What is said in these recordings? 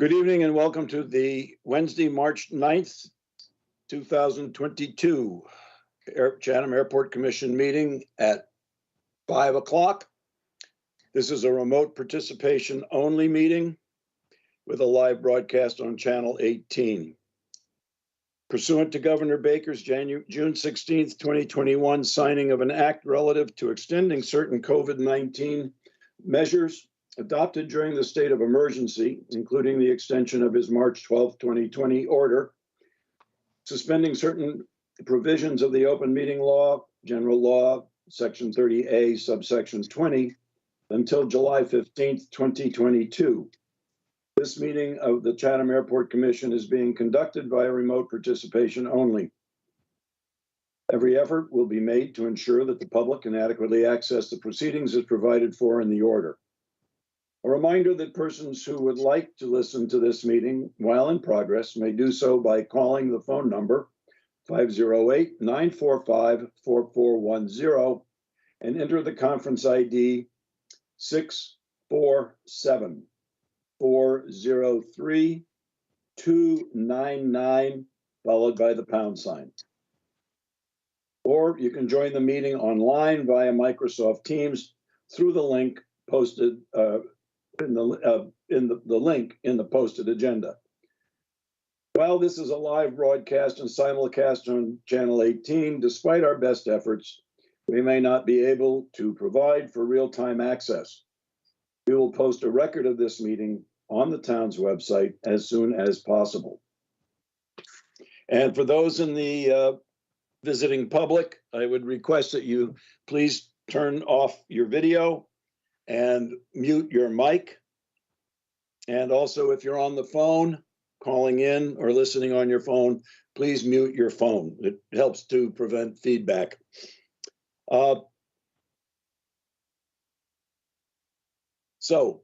Good evening and welcome to the Wednesday, March 9th, 2022 Chatham Airport Commission meeting at 5 o'clock. This is a remote participation only meeting with a live broadcast on Channel 18. Pursuant to Governor Baker's June 16th, 2021 signing of an act relative to extending certain COVID-19 measures adopted during the state of emergency, including the extension of his March 12, 2020 order, suspending certain provisions of the open meeting law, general law, section 30A, subsection 20, until July 15th, 2022. This meeting of the Chatham Airport Commission is being conducted via remote participation only. Every effort will be made to ensure that the public can adequately access the proceedings as provided for in the order. A reminder that persons who would like to listen to this meeting while in progress may do so by calling the phone number 508-945-4410 and enter the conference ID 647-403-299, followed by the pound sign. Or you can join the meeting online via Microsoft Teams through the link posted in the link in the posted agenda. While this is a live broadcast and simulcast on Channel 18, despite our best efforts, we may not be able to provide for real-time access. We will post a record of this meeting on the town's website as soon as possible. And for those in the visiting public, I would request that you please turn off your video and mute your mic. And also, if you're on the phone, calling in or listening on your phone, please mute your phone. It helps to prevent feedback. So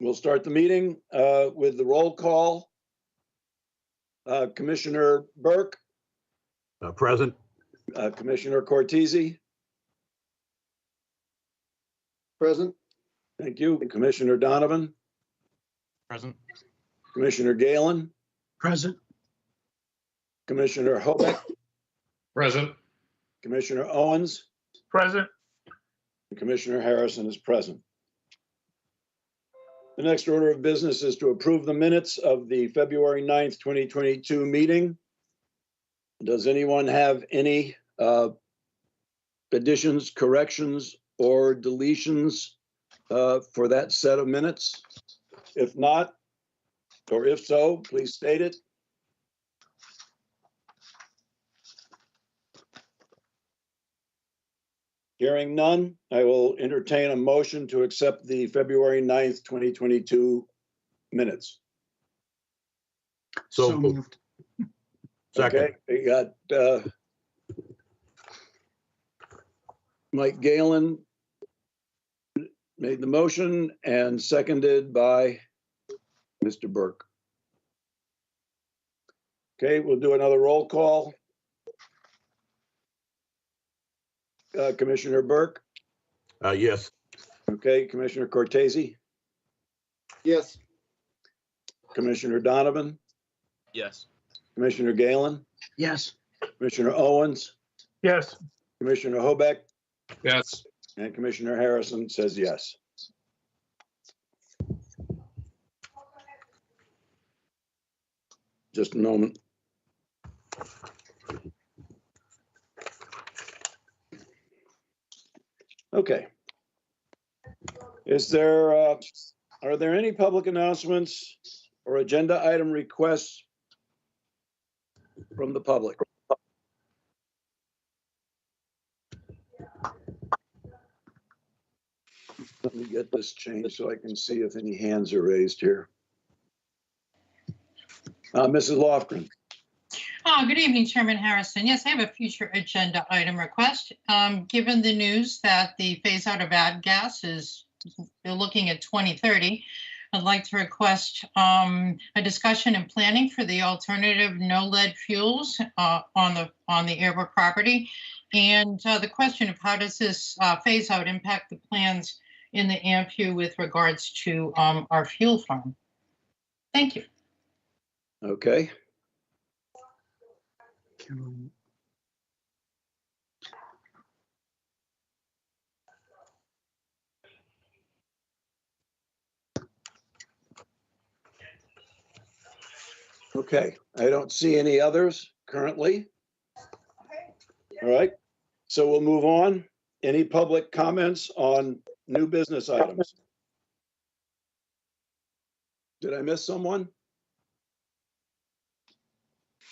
we'll start the meeting with the roll call. Commissioner Burke. Present. Commissioner Cortese. Present. Thank you. Commissioner Donovan. Present. Commissioner Galen. Present. Commissioner Hobeck. Present. Commissioner Owens. Present. And Commissioner Harrison is present. The next order of business is to approve the minutes of the February 9th, 2022 meeting. Does anyone have any additions, corrections, or deletions for that set of minutes? If not, or if so, please state it. Hearing none, I will entertain a motion to accept the February 9th, 2022 minutes. So moved. Second. Okay, we got Mike Galen made the motion and seconded by Mr. Burke. Okay, we'll do another roll call. Commissioner Burke? Yes. Okay, Commissioner Cortese? Yes. Commissioner Donovan? Yes. Commissioner Galen? Yes. Commissioner Owens? Yes. Commissioner Hobeck? Yes. And Commissioner Harrison says yes. Just a moment. Okay. Is there, are there any public announcements or agenda item requests from the public? Let me get this changed so I can see if any hands are raised here. Mrs. Lofgren. Good evening, Chairman Harrison. Yes, I have a future agenda item request. Given the news that the phase out of ag gas is, they're looking at 2030, I'd like to request a discussion and planning for the alternative no lead fuels on the airport property. And the question of how does this phase out impact the plans in the AMPU with regards to our fuel farm? Thank you. Okay. Okay, I don't see any others currently. All right, so we'll move on. Any public comments on new business items? Did I miss someone?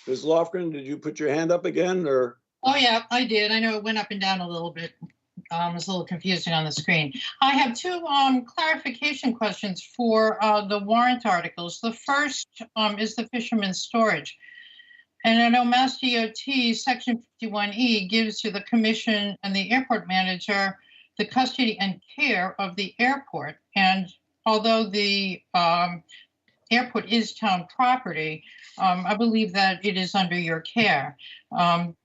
Ms. Lofgren, did you put your hand up again, or? Oh, yeah, I did. I know it went up and down a little bit. It was a little confusing on the screen. I have two clarification questions for the warrant articles. The first is the fisherman's storage. And I know Mass DOT Section 51E gives to the commission and the airport manager the custody and care of the airport. And although the airport is town property, I believe that it is under your care.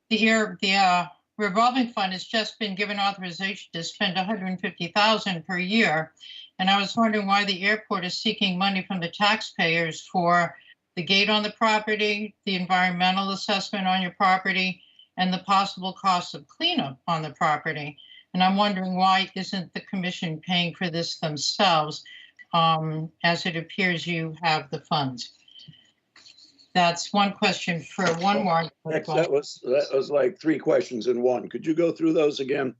The revolving fund has just been given authorization to spend $150,000 per year. And I was wondering why the airport is seeking money from the taxpayers for the gate on the property, the environmental assessment on your property, and the possible cost of cleanup on the property. And I'm wondering why isn't the commission paying for this themselves, as it appears you have the funds? That's one question for one warrant article. That was like three questions in one. Could you go through those again?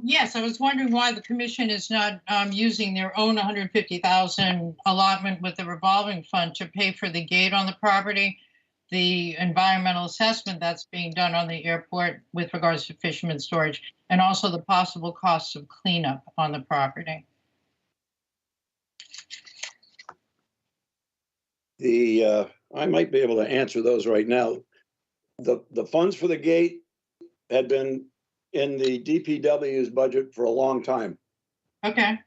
Yes, I was wondering why the commission is not using their own $150,000 allotment with the revolving fund to pay for the gate on the property, the environmental assessment that's being done on the airport with regards to fisherman storage, and also the possible costs of cleanup on the property. I might be able to answer those right now. The funds for the gate had been in the DPW's budget for a long time. Okay.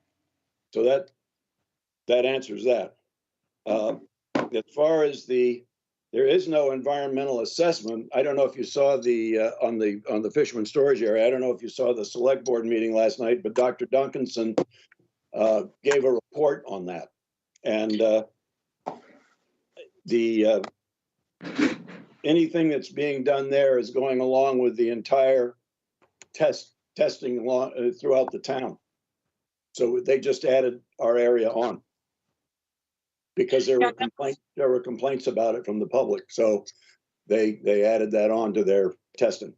So that answers that. As far as there is no environmental assessment. I don't know if you saw on the fisherman storage area. I don't know if you saw the select board meeting last night, but Dr. Duncanson gave a report on that. And anything that's being done there is going along with the entire testing throughout the town. So they just added our area on because there were complaints about it from the public. So they added that on to their testing.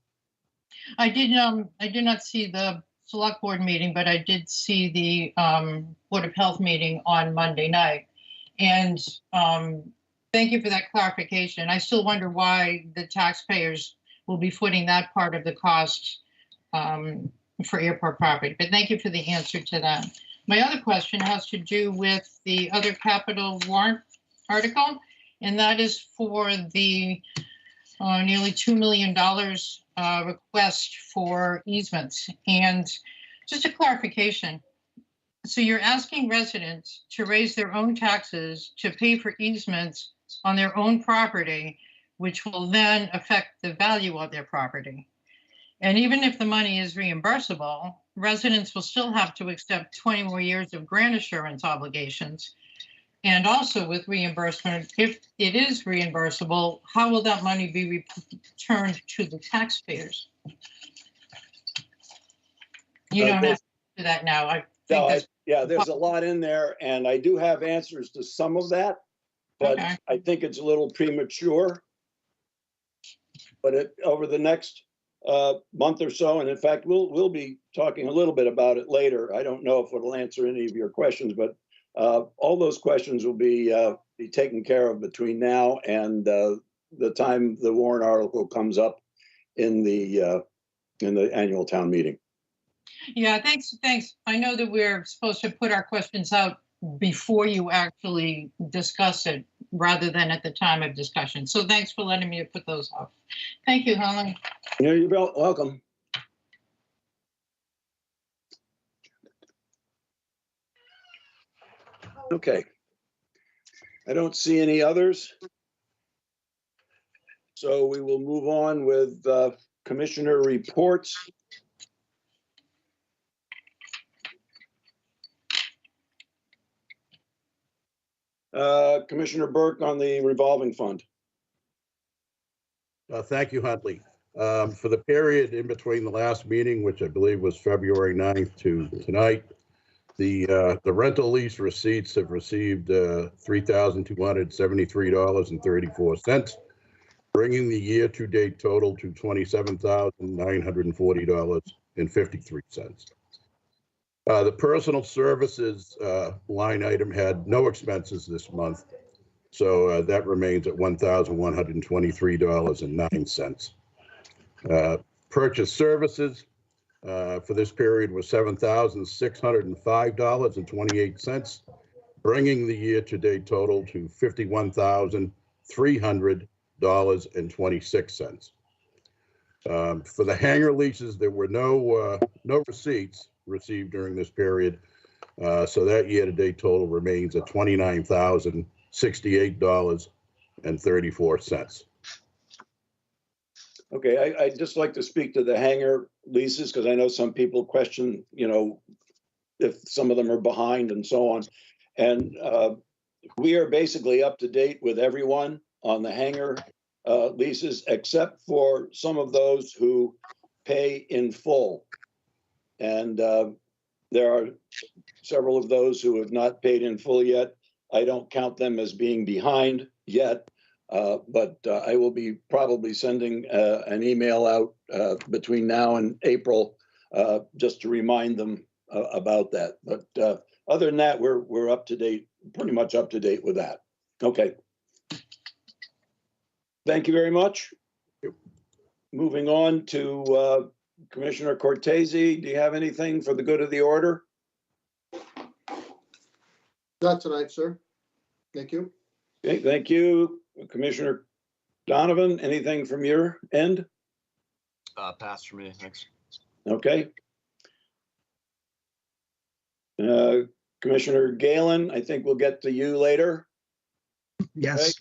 I did not see the select board meeting, but I did see the Board of Health meeting on Monday night. And thank you for that clarification. I still wonder why the taxpayers will be footing that part of the cost for airport property. But thank you for the answer to that. My other question has to do with the other capital warrant article, and that is for the nearly $2 million request for easements. And just a clarification. So you're asking residents to raise their own taxes to pay for easements on their own property, which will then affect the value of their property. And even if the money is reimbursable, residents will still have to accept 20 more years of grant assurance obligations. And also with reimbursement, if it is reimbursable, how will that money be returned to the taxpayers? You don't have to do that now. Yeah, there's a lot in there, and I do have answers to some of that, but okay. I think it's a little premature. But over the next month or so, and in fact, we'll be talking a little bit about it later. I don't know if it'll answer any of your questions, but all those questions will be taken care of between now and the time the warrant article comes up in the annual town meeting. Yeah, thanks. I know that we're supposed to put our questions out before you actually discuss it rather than at the time of discussion. So thanks for letting me put those off. Thank you, Helen. Yeah, you're welcome. Okay. I don't see any others. So we will move on with commissioner reports. Commissioner Burke on the revolving fund. Thank you, Huntley. For the period in between the last meeting, which I believe was February 9th to tonight, the rental lease receipts have received $3,273.34, bringing the year-to-date total to $27,940.53. The personal services line item had no expenses this month, so that remains at $1,123.09. Purchase services for this period was $7,605.28, bringing the year-to-date total to $51,300.26. For the hangar leases, there were no receipts received during this period, so that year-to-date total remains at $29,068.34. Okay, I'd just like to speak to the hangar leases because I know some people question, if some of them are behind and so on. And we are basically up to date with everyone on the hangar leases, except for some of those who pay in full. And there are several of those who have not paid in full yet. I don't count them as being behind yet. But I will be probably sending an email out between now and April just to remind them about that. But other than that, we're up to date, pretty much up to date with that. Okay. Thank you very much. Moving on to Commissioner Cortese. Do you have anything for the good of the order? Not tonight, sir. Thank you. Okay, thank you. Commissioner Donovan, anything from your end? Pass for me, thanks. Okay. Commissioner Galen, I think we'll get to you later. Yes.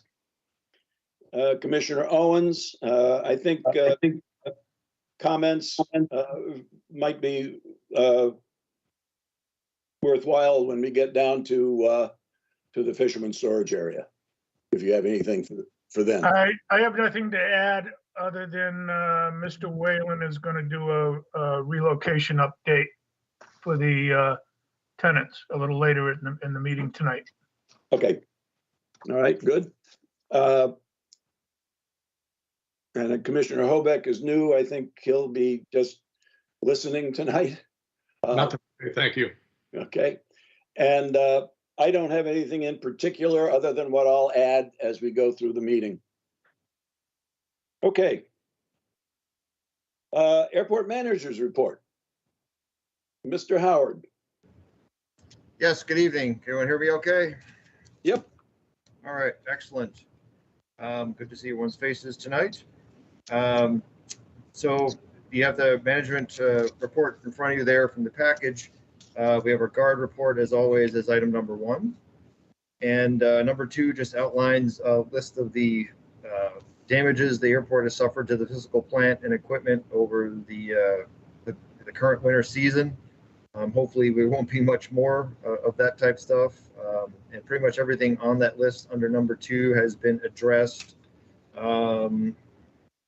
Commissioner Owens, I think comments might be worthwhile when we get down to the fisherman storage area. If you have anything for them. I have nothing to add other than Mr. Whalen is going to do a relocation update for the tenants a little later in the meeting tonight. Okay. All right, good. And Commissioner Hobeck is new. I think he'll be just listening tonight. Thank you. Okay. And I don't have anything in particular other than what I'll add as we go through the meeting. Okay. Airport managers report. Mr. Howard. Yes, good evening. Can everyone hear me okay? Yep. All right, excellent. Good to see everyone's faces tonight. So you have the management report in front of you there from the package. We have our guard report, as always, as item number 1. And number 2 just outlines a list of the damages the airport has suffered to the physical plant and equipment over the current winter season. Hopefully, there won't be much more of that type stuff. And pretty much everything on that list under number 2 has been addressed.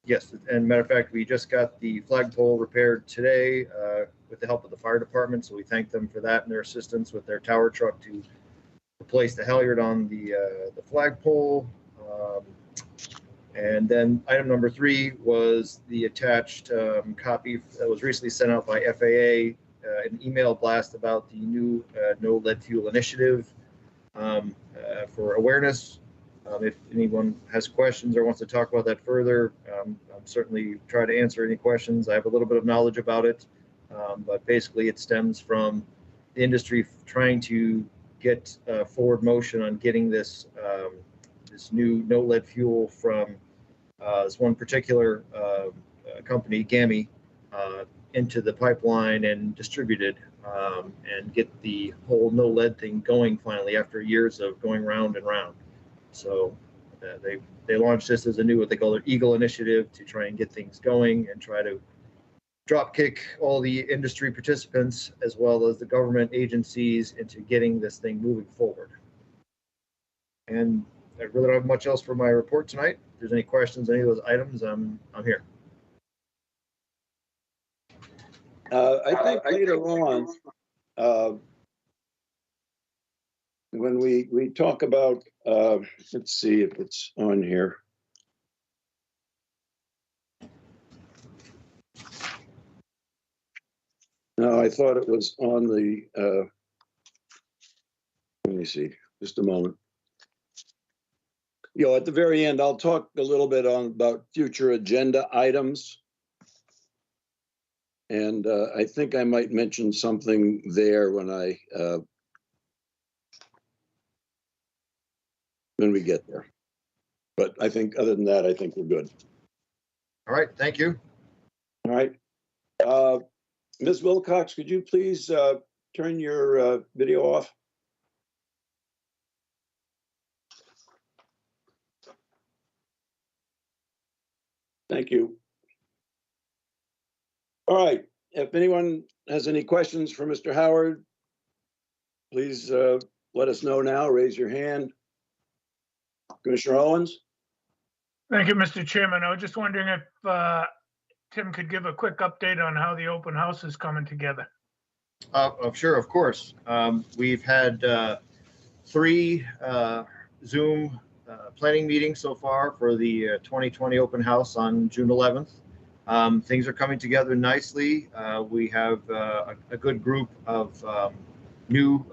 Yes, and matter of fact, we just got the flagpole repaired today with the help of the fire department. So we thank them for that and their assistance with their tower truck to replace the halyard on the flagpole. And then item number 3 was the attached copy that was recently sent out by FAA, an email blast about the new no lead fuel initiative for awareness. If anyone has questions or wants to talk about that further, I'll certainly try to answer any questions. I have a little bit of knowledge about it, but basically it stems from the industry trying to get forward motion on getting this this new no lead fuel from this one particular company, GAMI, into the pipeline and distributed, and get the whole no lead thing going finally after years of going round and round. So they launched this as a new, what they call their Eagle initiative, to try and get things going and try to drop kick all the industry participants as well as the government agencies into getting this thing moving forward. And I really don't have much else for my report tonight. If there's any questions, any of those items, I'm here. I think later on, when we talk about, let's see if it's on here. No, I thought it was on the, let me see, just a moment. You know, at the very end, I'll talk a little bit about future agenda items. And I think I might mention something there when we get there. But I think other than that, I think we're good. All right, thank you. All right. Ms. Wilcox, could you please turn your video off? Thank you. All right. If anyone has any questions for Mr. Howard, please let us know now. Raise your hand. Commissioner Owens? Thank you, Mr. Chairman. I was just wondering if Tim could give a quick update on how the open house is coming together. Sure, of course. We've had 3 Zoom planning meetings so far for the 2020 open house on June 11th. Things are coming together nicely. We have a good group of new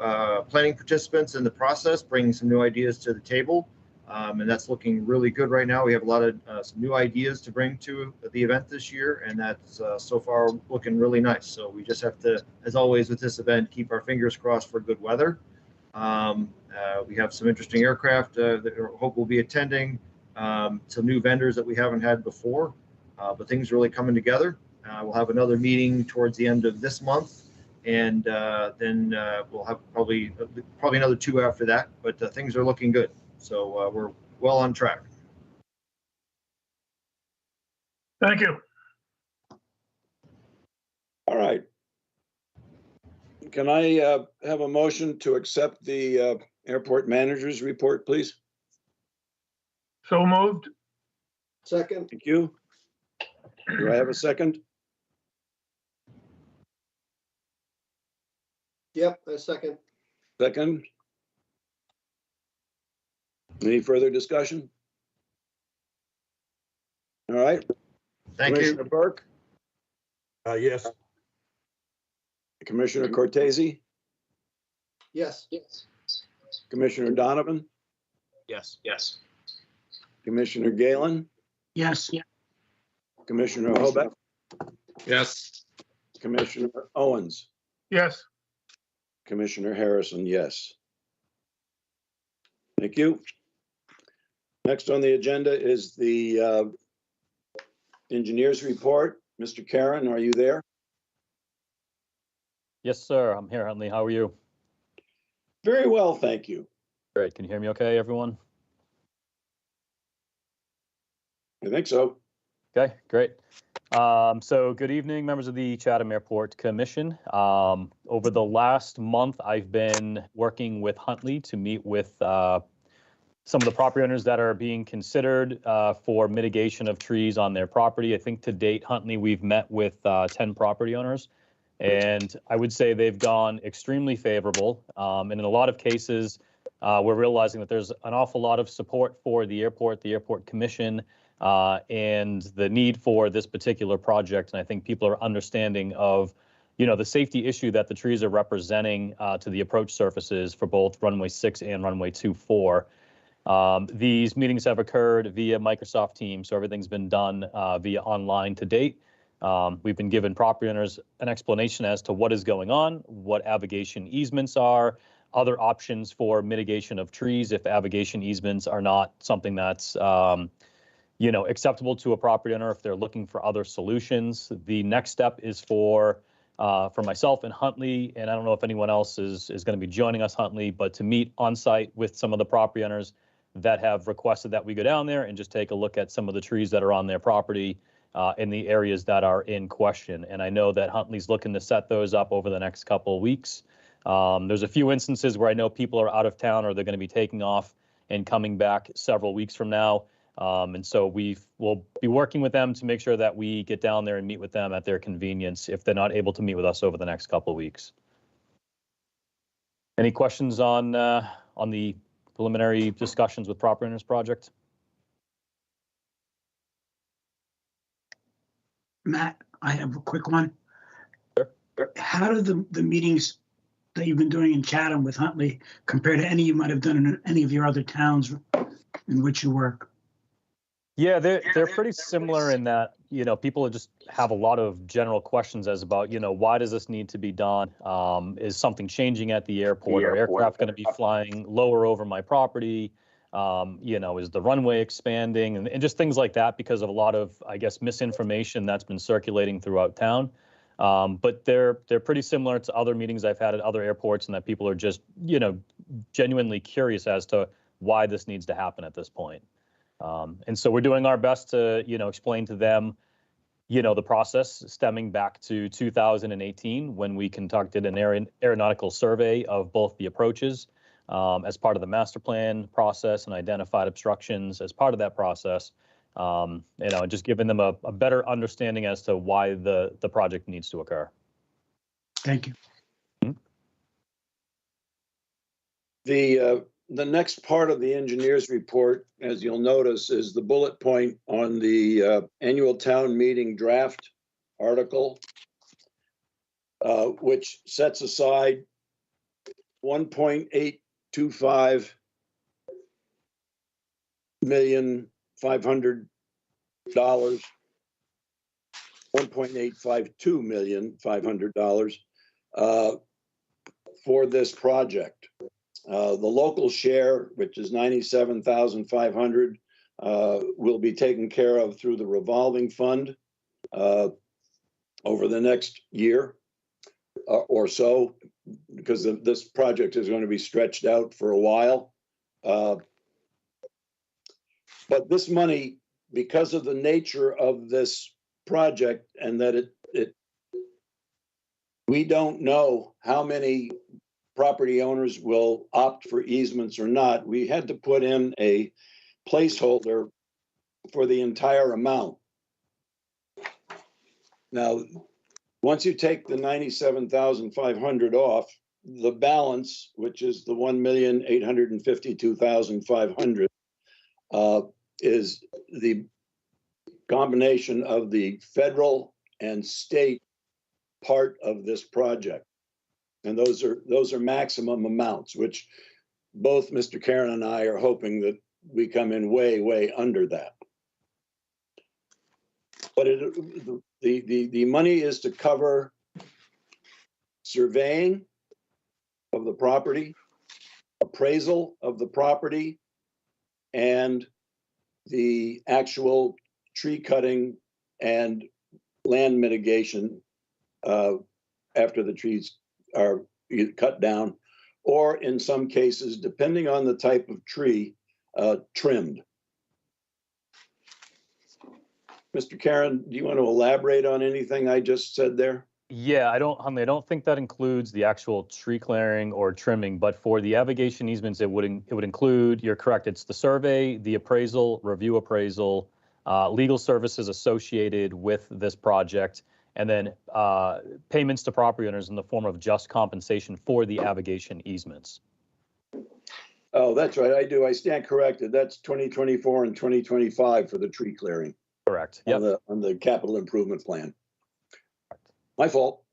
planning participants in the process, bringing some new ideas to the table. And that's looking really good right now. We have a lot of some new ideas to bring to the event this year, and that's so far looking really nice. So we just have to, as always with this event, keep our fingers crossed for good weather. We have some interesting aircraft that I hope will be attending, some new vendors that we haven't had before, but things are really coming together. We'll have another meeting towards the end of this month, and then we'll have probably another 2 after that, but things are looking good. So we're well on track. Thank you. All right. Can I have a motion to accept the airport manager's report, please? So moved. Second. Thank you. Do I have a second? Yep, a second. Second? Any further discussion? All right. Thank Commissioner you. Burke, Yes. Commissioner Cortese, Yes. Commissioner Donovan, Yes. Commissioner Galen, Yes. Commissioner Hobeck, Yes. Commissioner Owens, Yes. Commissioner Harrison, yes. Thank you. Next on the agenda is the engineer's report. Mr. Karen, are you there? Yes, sir. I'm here, Huntley. How are you? Very well, thank you. Great. Can you hear me okay, everyone? I think so. Okay, great. So good evening, members of the Chatham Airport Commission. Over the last month, I've been working with Huntley to meet with some of the property owners that are being considered for mitigation of trees on their property. I think to date, Huntley, we've met with 10 property owners, and I would say they've gone extremely favorable. And in a lot of cases, we're realizing that there's an awful lot of support for the airport commission, and the need for this particular project. And I think people are understanding of, the safety issue that the trees are representing to the approach surfaces for both runway 6 and runway 24. These meetings have occurred via Microsoft Teams, so everything's been done via online to date. We've been given property owners an explanation as to what is going on, what avigation easements are, other options for mitigation of trees if avigation easements are not something that's acceptable to a property owner, if they're looking for other solutions. The next step is for myself and Huntley, and I don't know if anyone else is going to be joining us, Huntley, but to meet on site with some of the property owners that have requested that we go down there and just take a look at some of the trees that are on their property in the areas that are in question. And I know that Huntley's looking to set those up over the next couple of weeks. There's a few instances where I know people are out of town or they're going to be taking off and coming back several weeks from now. And so we'll be working with them to make sure that we get down there and meet with them at their convenience if they're not able to meet with us over the next couple of weeks. Any questions on the preliminary discussions with property owners project? Matt, I have a quick one. Sure. How do the meetings that you've been doing in Chatham with Huntley compare to any you might have done in any of your other towns in which you work? Yeah, they're pretty similar in that, people just have a lot of general questions as about, why does this need to be done? Is something changing at the airport? Are aircraft going to be flying lower over my property? Is the runway expanding? And just things like that because of a lot of, I guess, misinformation that's been circulating throughout town. But they're pretty similar to other meetings I've had at other airports, and that people are just, genuinely curious as to why this needs to happen at this point. And so we're doing our best to, explain to them, the process stemming back to 2018 when we conducted an aeronautical survey of both the approaches as part of the master plan process and identified obstructions as part of that process. Just giving them a better understanding as to why the project needs to occur. Thank you. The next part of the engineer's report, as you'll notice, is the bullet point on the annual town meeting draft article, which sets aside $1.825 million, $1.852 million, $500 for this project. The local share, which is $97,500, will be taken care of through the revolving fund over the next year or so, because this project is going to be stretched out for a while. But this money, because of the nature of this project and that we don't know how many property owners will opt for easements or not, we had to put in a placeholder for the entire amount. Now, once you take the $97,500 off, the balance, which is the $1,852,500, is the combination of the federal and state part of this project. And those are maximum amounts, which both Mr. Karen and I are hoping that we come in way, way under that. But the money is to cover surveying of the property, appraisal of the property, and the actual tree cutting and land mitigation after the trees are cut down, or in some cases, depending on the type of tree, trimmed. Mr. Karen, do you want to elaborate on anything I just said there? Yeah, I don't think that includes the actual tree clearing or trimming, but for the aviation easements, it would include, you're correct, it's the survey, the appraisal, review appraisal, legal services associated with this project, and then payments to property owners in the form of just compensation for the aviation easements. Oh, that's right, I do. I stand corrected. That's 2024 and 2025 for the tree clearing. Correct. Yep. On the capital improvement plan. My fault.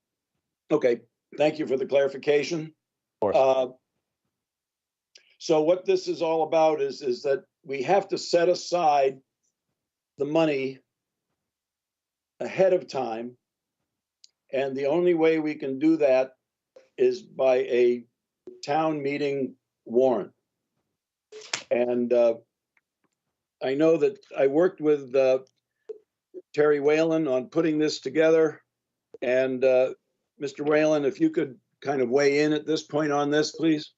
Okay, thank you for the clarification. Of course. So what this is all about is that we have to set aside the money ahead of time. And the only way we can do that is by a town meeting warrant. And I know that I worked with Terry Whalen on putting this together. And Mr. Whalen, if you could kind of weigh in at this point on this, please.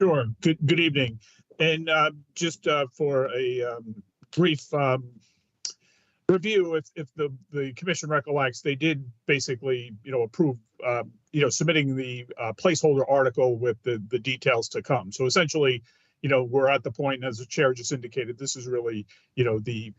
Sure. Good evening. And just for a brief review, if the commission recollects, they did basically, approve, submitting the placeholder article with the details to come. So essentially, we're at the point, as the chair just indicated, this is really, the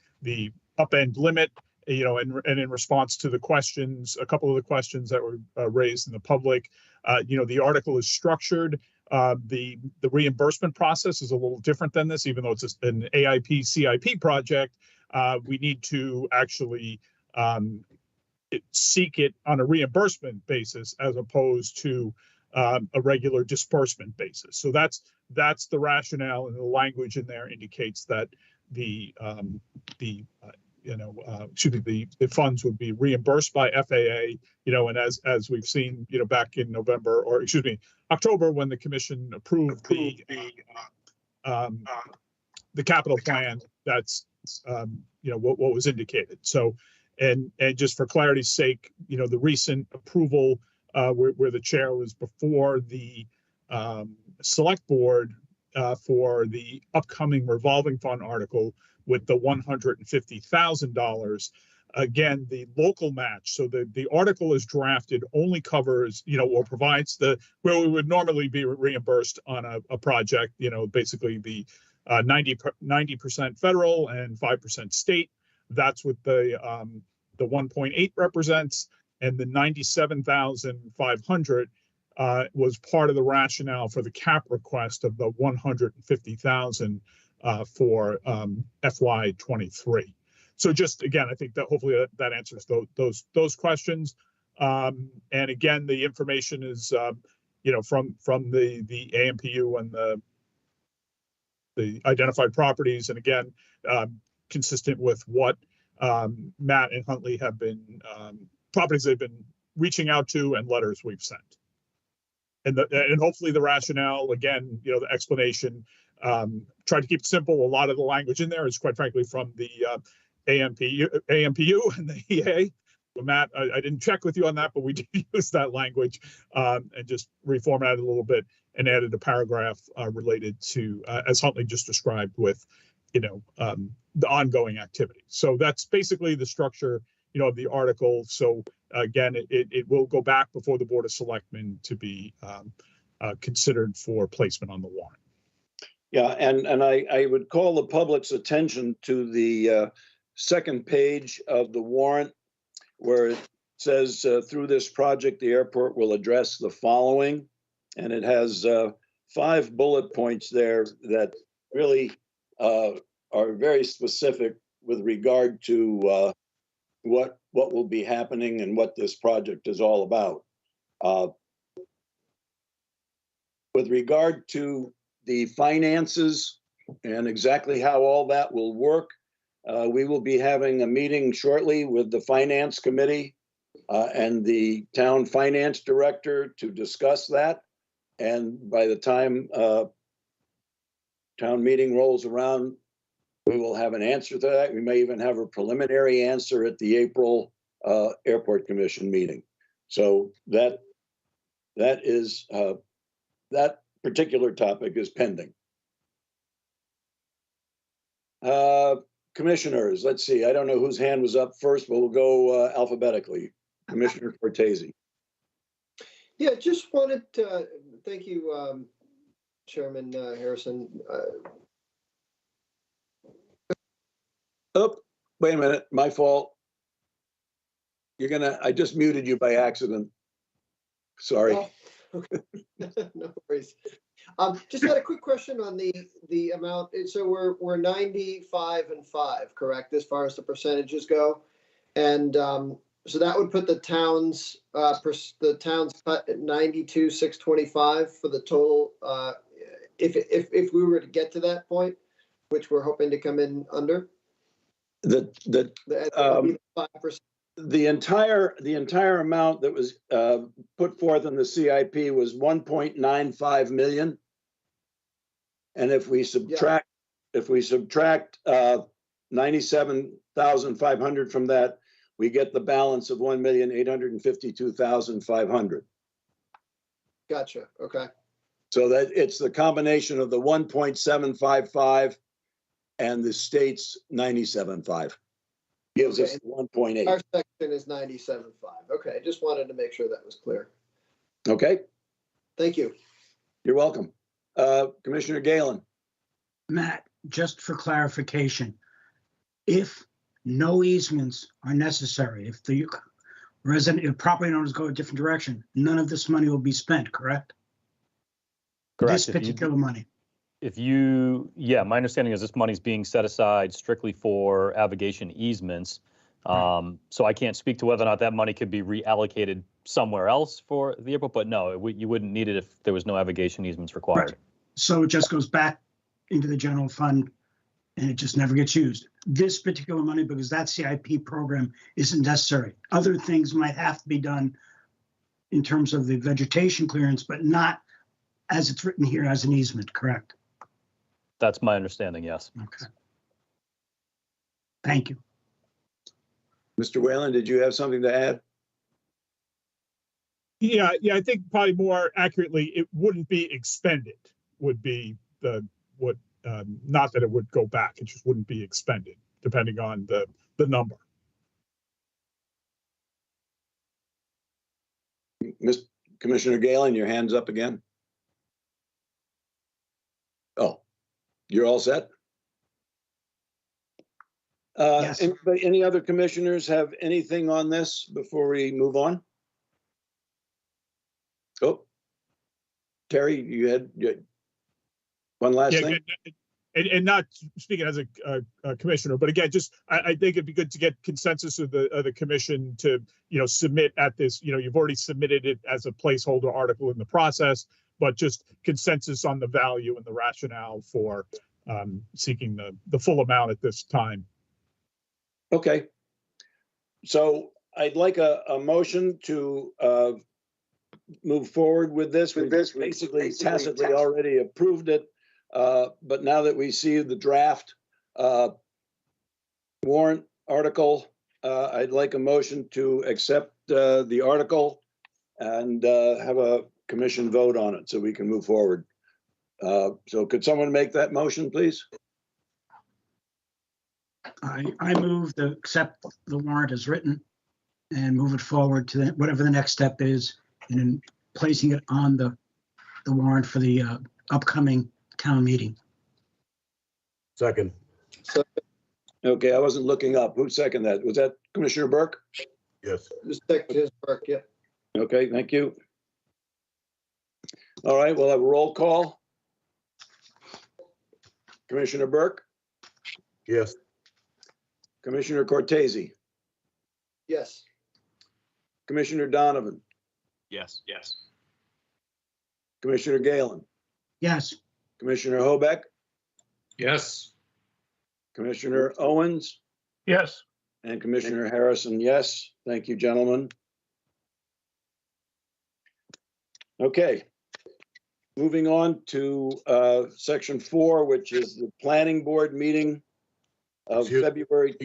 upend limit, and in response to the questions, a couple of the questions that were raised in the public, the article is structured. The reimbursement process is a little different than this, even though it's an AIP CIP project. We need to actually seek it on a reimbursement basis as opposed to a regular disbursement basis. So that's the rationale, and the language in there indicates that the funds would be reimbursed by FAA, and as we've seen, back in November, or excuse me, October, when the commission approved the capital plan, that's what was indicated. So, and just for clarity's sake, the recent approval where the chair was before the select board for the upcoming revolving fund article with the $150,000. Again, the local match. So the article is drafted only covers, or provides where we would normally be reimbursed on a project, basically the 90% federal and 5% state. That's what the 1.8 represents, and the 97,500 was part of the rationale for the cap request of the 150,000 for FY23. So just again, I think that hopefully that answers those questions. And again, the information is from the AMPU and the identified properties, and again, consistent with what Matt and Huntley have been properties they've been reaching out to and letters we've sent. And hopefully the rationale, again, the explanation, tried to keep it simple. A lot of the language in there is, quite frankly, from the AMPU and the EA. Well, Matt, I didn't check with you on that, but we did use that language and just reformatted it a little bit and added a paragraph related to, as Huntley just described, with, the ongoing activity. So that's basically the structure, of the article. So again, it will go back before the Board of Selectmen to be considered for placement on the warrant. Yeah, and I would call the public's attention to the second page of the warrant, where it says, through this project, the airport will address the following. And it has 5 bullet points there that really are very specific with regard to what will be happening and what this project is all about. With regard to the finances and exactly how all that will work, we will be having a meeting shortly with the Finance Committee and the Town Finance Director to discuss that. And by the time town meeting rolls around, we will have an answer to that. We may even have a preliminary answer at the April Airport Commission meeting. So that is that particular topic is pending. Commissioners, let's see. I don't know whose hand was up first, but we'll go alphabetically. Commissioner Cortese. Yeah, just wanted to thank you, Chairman Harrison. Oh, wait a minute, my fault. I just muted you by accident. Sorry. Oh, okay. No worries. Just had a quick question on the amount. So we're 95 and 5, correct, as far as the percentages go, and so that would put the town's cut at 92,625 for the total. If we were to get to that point, which we're hoping to come in under. The 5%. The entire amount that was put forth in the CIP was 1.95 million, and if we subtract 97,500 from that, we get the balance of 1,852,500. Gotcha. Okay. So that it's the combination of the 1.755 and the state's 97.5. gives us Okay. 1.8. Our section is 97.5. Okay, just wanted to make sure that was clear. Okay, Thank you. you're welcome. Commissioner Galen, Matt, just for clarification, if no easements are necessary, if the if property owners go a different direction, none of this money will be spent, correct? This Correct. particular money. Yeah, my understanding is this money's being set aside strictly for abrogation easements. So I can't speak to whether or not that money could be reallocated somewhere else for the airport, but no, you wouldn't need it if there was no abrogation easements required. Right. So it just goes back into the general fund and it just never gets used. This particular money, because that CIP program isn't necessary. Other things might have to be done in terms of the vegetation clearance, but not as it's written here as an easement, correct? That's my understanding, yes. Okay. Thank you. Mr. Whalen, did you have something to add? Yeah, I think probably more accurately, it wouldn't be expended, would be not that it would go back, it just wouldn't be expended, depending on the number. Commissioner Galen, your hand's up again. Oh, you're all set? Yes. Any other commissioners have anything on this before we move on? Oh, Terry, you had one last Yeah, thing? and not speaking as a commissioner, but again, just I think it'd be good to get consensus of the commission to submit at this. You've already submitted it as a placeholder article in the process, but just consensus on the value and the rationale for seeking the full amount at this time. Okay. So I'd like a motion to move forward with this. We basically tacitly already approved it. But now that we see the draft warrant article, I'd like a motion to accept the article and have a commission vote on it so we can move forward. So could someone make that motion, please? I move to accept the warrant as written and move it forward to whatever the next step is, and in placing it on the warrant for the upcoming town meeting. Second. Okay, I wasn't looking up. Who seconded that? Was that Commissioner Burke? Yes. Just check his work, yeah. Okay, thank you. All right, we'll have a roll call. Commissioner Burke, Yes. Commissioner Cortese, Yes. Commissioner Donovan, Yes. Commissioner Galen, Yes. Commissioner Hobeck, Yes. Commissioner Owens, Yes. and Commissioner Harrison, yes. Thank you, gentlemen. Okay. Moving on to section 4, which is the planning board meeting of February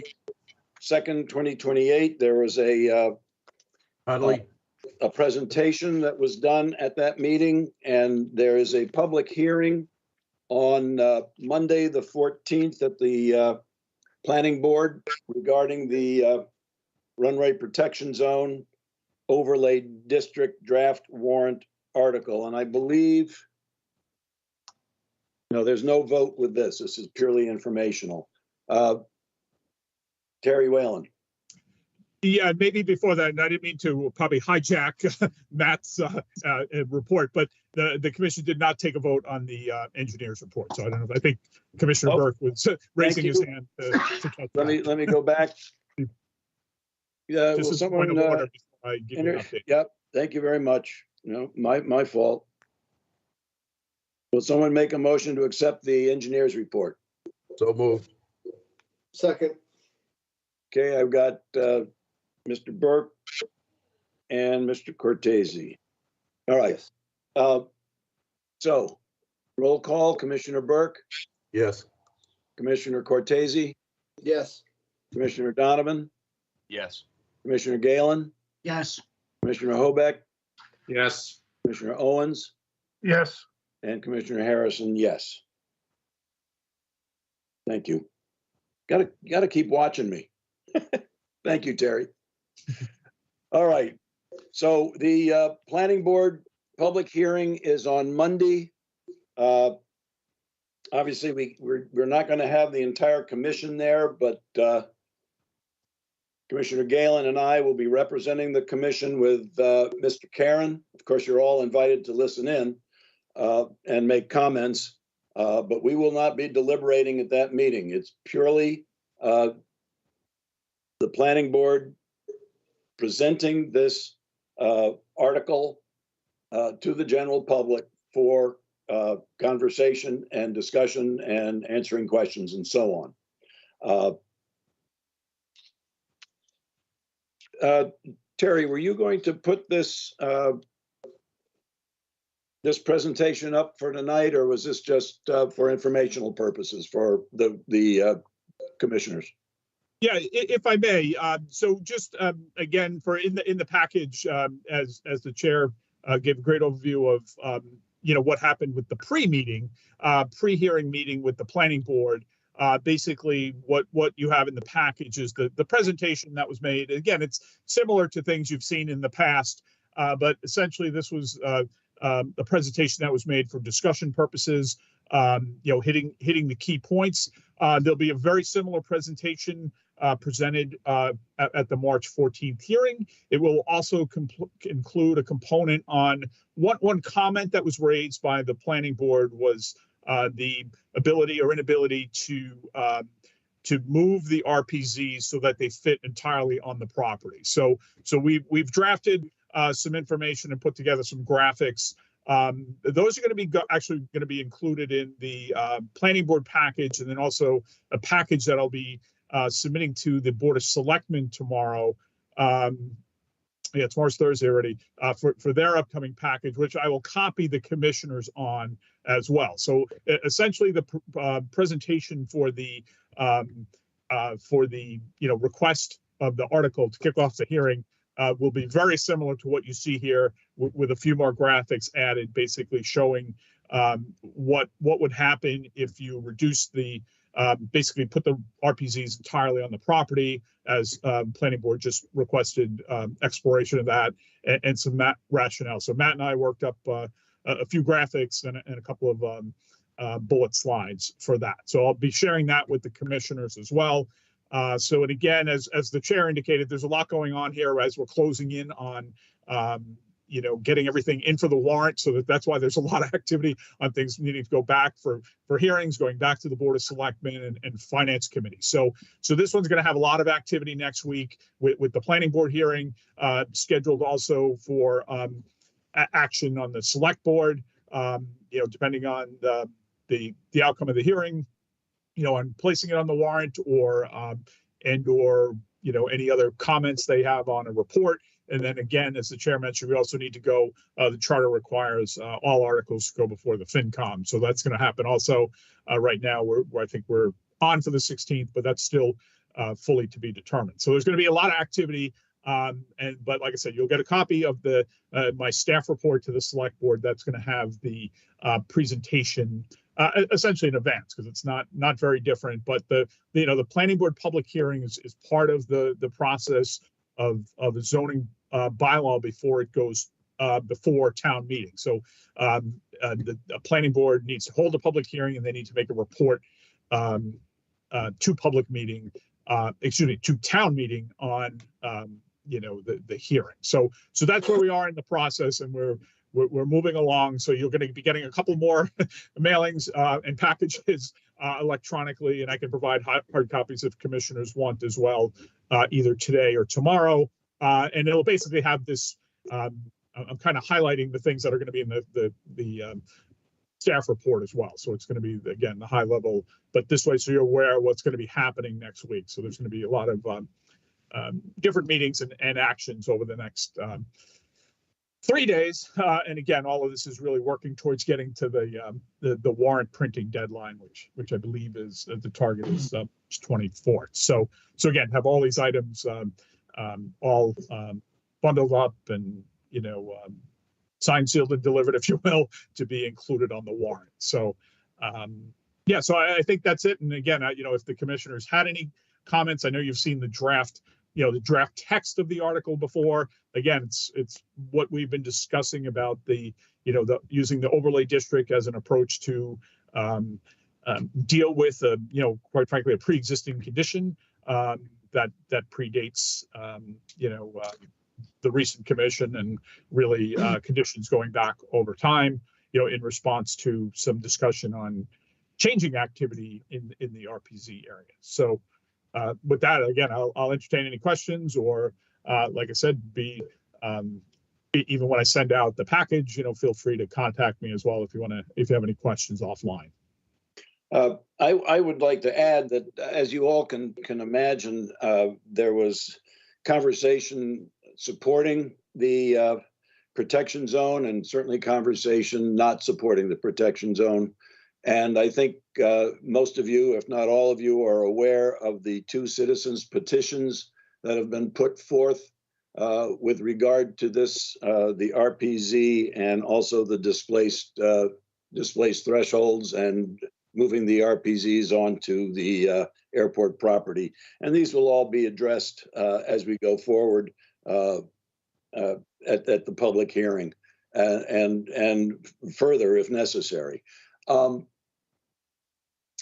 2nd, 2028. There was a presentation that was done at that meeting, and there is a public hearing on Monday, the 14th at the planning board regarding the runway protection zone overlay district draft warrant article. And I believe, no, there's no vote with this. This is purely informational. Terry Whalen. Yeah, maybe before that, and I didn't mean to probably hijack Matt's report, but the commission did not take a vote on the engineer's report. So I don't know. I think Commissioner Burke was raising his hand to catch Let me go back. Yeah, Just will as a point someone of order before I give you an update. Yep, thank you very much. My fault. Will someone make a motion to accept the engineer's report? So moved. Second. Okay, I've got Mr. Burke and Mr. Cortese. All right. So roll call, Commissioner Burke, Yes. Commissioner Cortese, Yes. Commissioner Donovan, Yes. Commissioner Galen, Yes. Commissioner Hobeck, Yes. Commissioner Owens, Yes. and Commissioner Harrison, yes. Thank you. Gotta keep watching me. Thank you, Terry. All right. So the planning board public hearing is on Monday. Obviously, we're not going to have the entire commission there, but Commissioner Galen and I will be representing the commission with Mr. Karen. Of course, you're all invited to listen in and make comments, but we will not be deliberating at that meeting. It's purely the planning board presenting this article to the general public for conversation and discussion and answering questions and so on. Terry, were you going to put this this presentation up for tonight, or was this just for informational purposes for the commissioners? Yeah, if I may. So just again, for in the package, as the chair gave a great overview of what happened with the pre-hearing meeting with the planning board. Basically, what you have in the package is the presentation that was made. Again, it's similar to things you've seen in the past, but essentially this was a presentation that was made for discussion purposes. Hitting the key points. There'll be a very similar presentation presented at the March 14th hearing. It will also include a component on one comment that was raised by the planning board was the ability or inability to move the RPZs so that they fit entirely on the property. So we've drafted some information and put together some graphics. Those are going to be actually going to be included in the planning board package, and then also a package that I'll be submitting to the Board of Selectmen tomorrow. Yeah, tomorrow's Thursday already, for their upcoming package, which I will copy the commissioners on as well. So essentially the presentation for the request of the article to kick off the hearing will be very similar to what you see here, with a few more graphics added, basically showing what would happen if you reduce the basically put the RPZs entirely on the property, as planning board just requested exploration of that and some rationale. So Matt and I worked up a few graphics and a couple of bullet slides for that. So I'll be sharing that with the commissioners as well. And again, as the chair indicated, there's a lot going on here as we're closing in on getting everything in for the warrant. So that's why there's a lot of activity on things needing to go back for hearings, going back to the Board of Selectmen and Finance Committee. So this one's going to have a lot of activity next week with the planning board hearing scheduled also for action on the select board, depending on the outcome of the hearing, on placing it on the warrant or any other comments they have on a report. And then again, as the chair mentioned, we also need to go, the charter requires all articles to go before the FinCom. So that's going to happen also. Right now, I think we're on for the 16th, but that's still fully to be determined. So there's going to be a lot of activity. But like I said, you'll get a copy of my staff report to the select board. That's going to have the presentation essentially in advance, because it's not very different. But the planning board public hearing is part of the process of a zoning bylaw before it goes before town meeting. So the planning board needs to hold a public hearing, and they need to make a report to town meeting on the hearing. So that's where we are in the process, and we're moving along. So you're going to be getting a couple more mailings and packages electronically, and I can provide hard copies if commissioners want as well, either today or tomorrow. And it'll basically have this. I'm kind of highlighting the things that are going to be in the staff report as well. So it's going to be, again, the high level, but this way, so you're aware of what's going to be happening next week. So there's going to be a lot of different meetings and actions over the next 3 days. And again, all of this is really working towards getting to the warrant printing deadline, which I believe is the target is 24th. So again, have all these items all bundled up and signed, sealed, and delivered, if you will, to be included on the warrant. So so I think that's it. And again, if the commissioners had any comments. I know you've seen the draft, the draft text of the article before. Again, it's what we've been discussing about the using the overlay district as an approach to deal with quite frankly, a pre-existing condition that predates the recent commission, and really conditions going back over time, in response to some discussion on changing activity in the RPZ area. So with that, again, I'll entertain any questions, or like I said, even when I send out the package, feel free to contact me as well if you have any questions offline. I would like to add that, as you all can imagine, there was conversation supporting the protection zone, and certainly conversation not supporting the protection zone. And I think most of you, if not all of you, are aware of the 2 citizens' petitions that have been put forth with regard to this, the RPZ, and also the displaced thresholds, and moving the RPZs onto the airport property. And these will all be addressed as we go forward at the public hearing and further if necessary.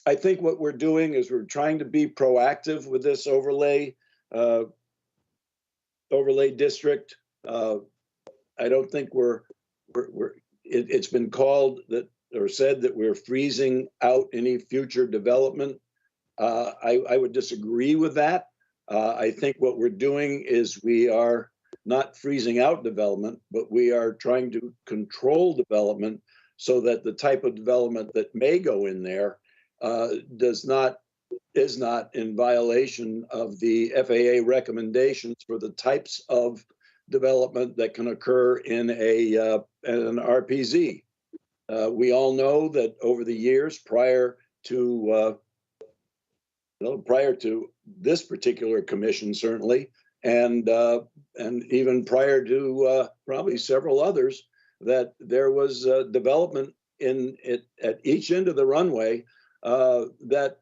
I think what we're doing is we're trying to be proactive with this overlay district. I don't think it's been called that, or said that we're freezing out any future development. I would disagree with that. I think what we're doing is we are not freezing out development, but we are trying to control development so that the type of development that may go in there is not in violation of the FAA recommendations for the types of development that can occur in an RPZ. We all know that over the years prior to this particular commission, certainly, and even prior to probably several others, that there was development at each end of the runway that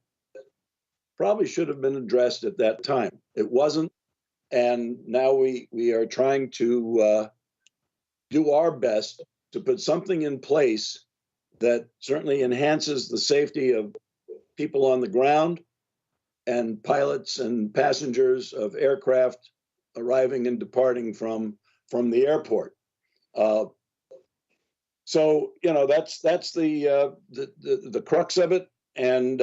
probably should have been addressed at that time. It wasn't, and now we are trying to do our best to put something in place that certainly enhances the safety of people on the ground and pilots and passengers of aircraft arriving and departing from the airport. So that's the crux of it. And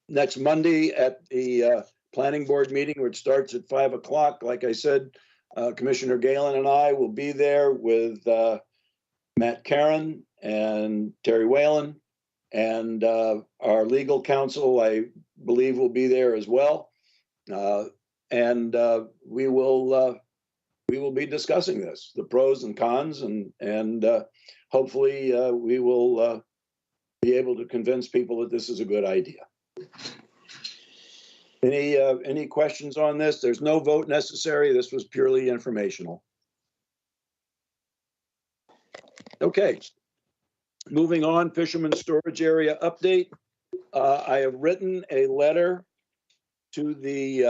next Monday at the planning board meeting, which starts at 5 o'clock, like I said, Commissioner Galen and I will be there with Matt Caron and Terry Whalen, and our legal counsel, I believe, will be there as well. And we will be discussing this, the pros and cons, and hopefully we will be able to convince people that this is a good idea. Any questions on this? There's no vote necessary. This was purely informational. Okay. Moving on, Fisherman's Storage Area update. I have written a letter to the,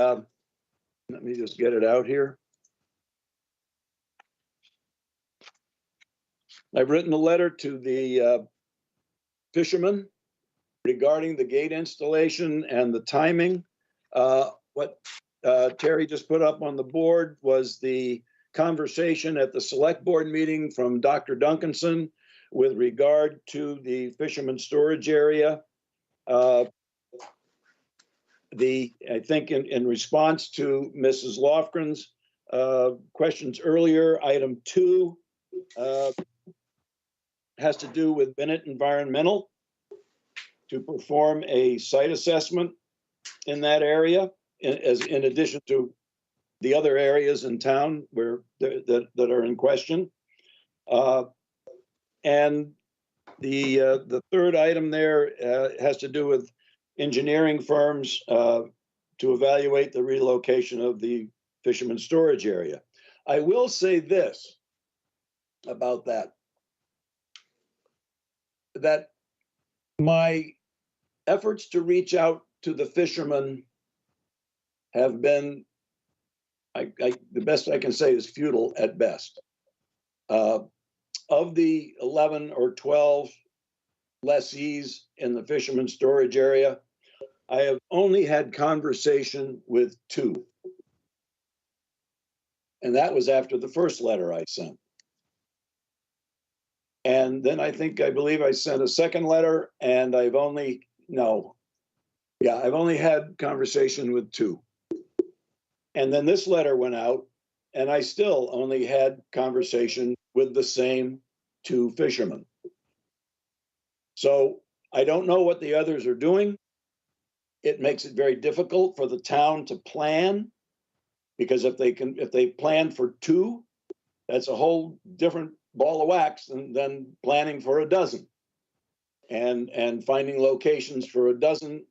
let me just get it out here. I've written a letter to the fishermen regarding the gate installation and the timing. What Terry just put up on the board was the conversation at the select board meeting from Dr. Duncanson with regard to the fisherman's storage area. I think in response to Mrs. Lofgren's questions earlier, item 2 has to do with Bennett Environmental to perform a site assessment in that area, in addition to the other areas in town where that are in question. And the third item there has to do with engineering firms to evaluate the relocation of the fisherman's storage area. I will say this about that my efforts to reach out to the fishermen have been, the best I can say is futile at best. Of the 11 or 12 lessees in the fisherman storage area, I have only had conversation with 2. And that was after the first letter I sent. And then I believe I sent a second letter, and I've only had conversation with 2. And then this letter went out, and I still only had conversation with the same 2 fishermen. So I don't know what the others are doing. It makes it very difficult for the town to plan, because if they plan for 2, that's a whole different ball of wax than planning for a dozen. And finding locations for a dozen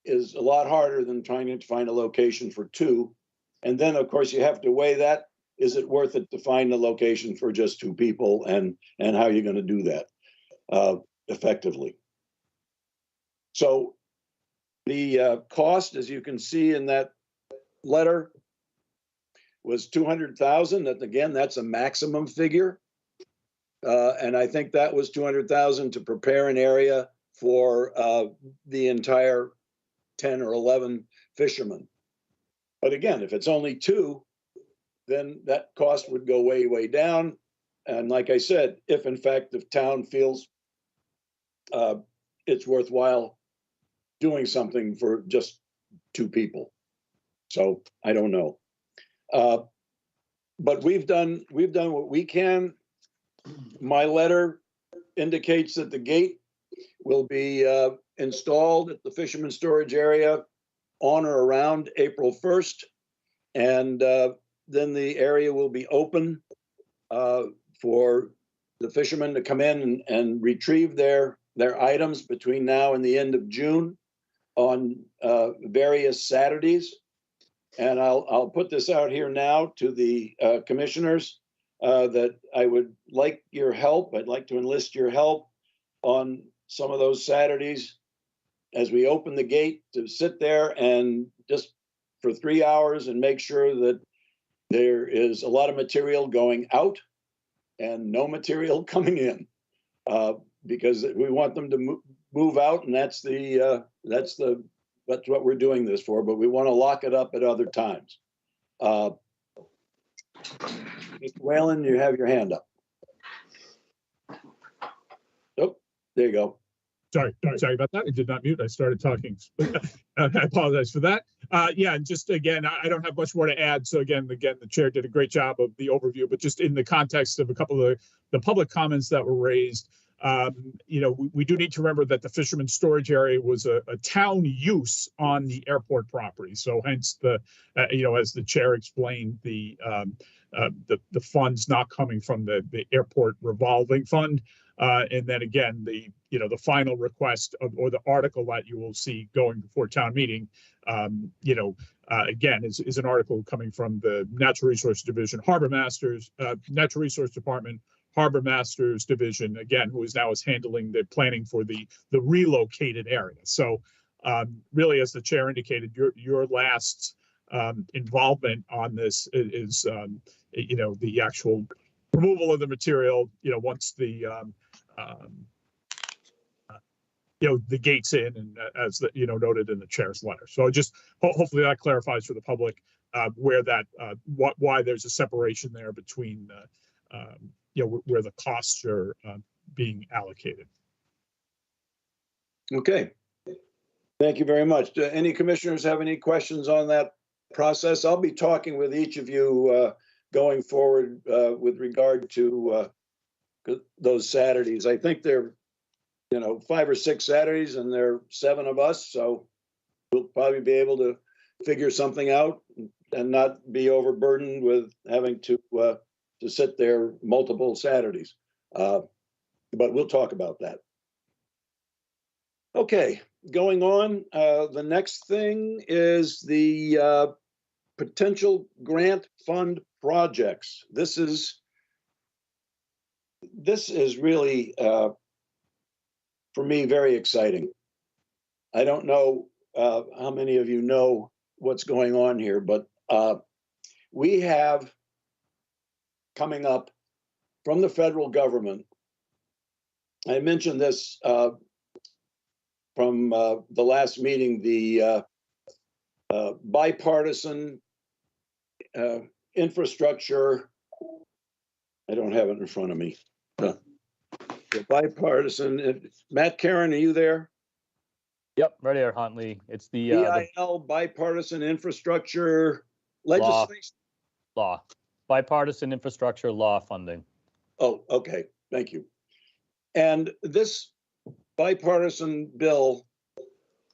is a lot harder than trying to find a location for 2. And then, of course, you have to weigh that. Is it worth it to find a location for just 2 people, and how you're going to do that effectively? So the cost, as you can see in that letter, was $200,000. That, again, that's a maximum figure. And I think that was $200,000 to prepare an area for the entire 10 or 11 fishermen. But again, if it's only 2, then that cost would go way, way down. And like I said, if in fact the town feels it's worthwhile doing something for just 2 people. So I don't know. But we've done what we can. My letter indicates that the gate will be installed at the fisherman storage area on or around April 1st. And then the area will be open for the fishermen to come in and retrieve their items between now and the end of June on various Saturdays. And I'll put this out here now to the commissioners that I would like your help. I'd like to enlist your help on some of those Saturdays as we open the gate, to sit there and just for 3 hours and make sure that there is a lot of material going out and no material coming in, because we want them to move out, and that's what we're doing this for. But we want to lock it up at other times. Mr. Whalen, you have your hand up. Oh, there you go. Sorry about that. I did not mute. I started talking. I apologize for that. Yeah, and just again, I don't have much more to add. So again, the chair did a great job of the overview, but just in the context of a couple of the public comments that were raised, we do need to remember that the fisherman's storage area was a town use on the airport property. So hence as the chair explained, the funds not coming from the airport revolving fund. And then again, the final request or the article that you will see going before town meeting, again, is an article coming from the Natural Resource Division, Harbor Masters, Natural Resource Department, Harbor Masters Division, again, who is handling the planning for the relocated area. So really, as the chair indicated, your last involvement on this is the actual removal of the material, once the the gate's in, and as noted in the chair's letter. So just hopefully that clarifies for the public where that why there's a separation there between where the costs are being allocated. Okay. Thank you very much. Do any commissioners have any questions on that process? I'll be talking with each of you going forward with regard to those Saturdays. I think they're 5 or 6 Saturdays, and there are 7 of us, so we'll probably be able to figure something out and not be overburdened with having to sit there multiple Saturdays. But we'll talk about that. Okay, going on. The next thing is the potential grant fund projects. This is really, for me, very exciting. I don't know how many of you know what's going on here, but we have coming up from the federal government. I mentioned this from the last meeting, the bipartisan infrastructure. I don't have it in front of me. The bipartisan, Matt Karen, are you there? Yep, right here, Huntley. It's the BIL, bipartisan infrastructure legislation. law, bipartisan infrastructure law funding. Oh, okay, thank you. And this bipartisan bill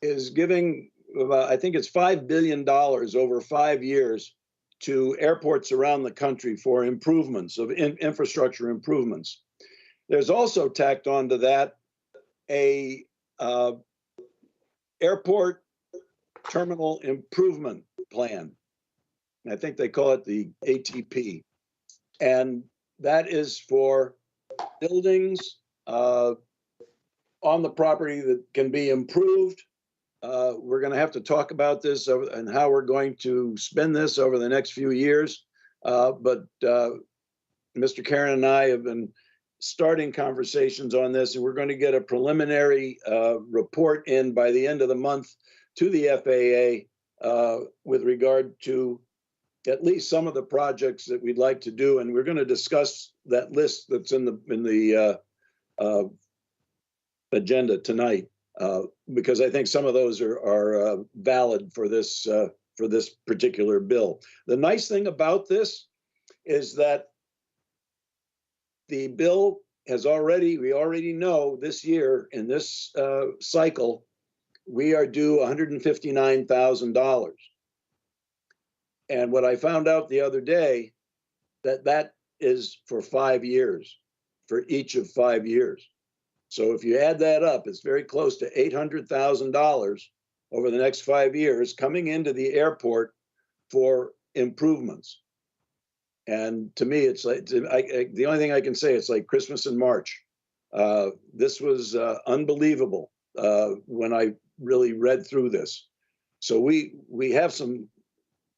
is giving, I think it's $5 billion over 5 years to airports around the country for improvements of infrastructure improvements. There's also tacked onto that a airport terminal improvement plan. I think they call it the ATP. And that is for buildings on the property that can be improved. We're going to have to talk about this and how we're going to spend this over the next few years. But Mr. Karen and I have been starting conversations on this, and we're going to get a preliminary report in by the end of the month to the FAA with regard to at least some of the projects that we'd like to do, and we're going to discuss that list that's in the agenda tonight, because I think some of those are valid for this particular bill. The nice thing about this is that the bill has we already know this year in this cycle, we are due $159,000. And what I found out the other day, that is for 5 years, for each of 5 years. So if you add that up, it's very close to $800,000 over the next 5 years coming into the airport for improvements. And to me, it's like, the only thing I can say, it's like Christmas in March. This was unbelievable when I really read through this. So we have some,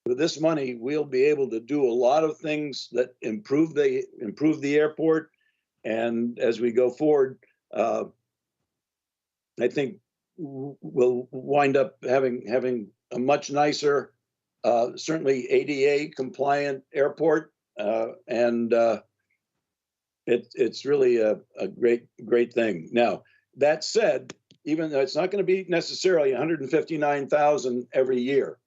with this money, we'll be able to do a lot of things that improve the airport. And as we go forward, I think we'll wind up having a much nicer, certainly ADA compliant airport. And it's really a great thing. Now, that said, even though it's not going to be necessarily 159,000 every year,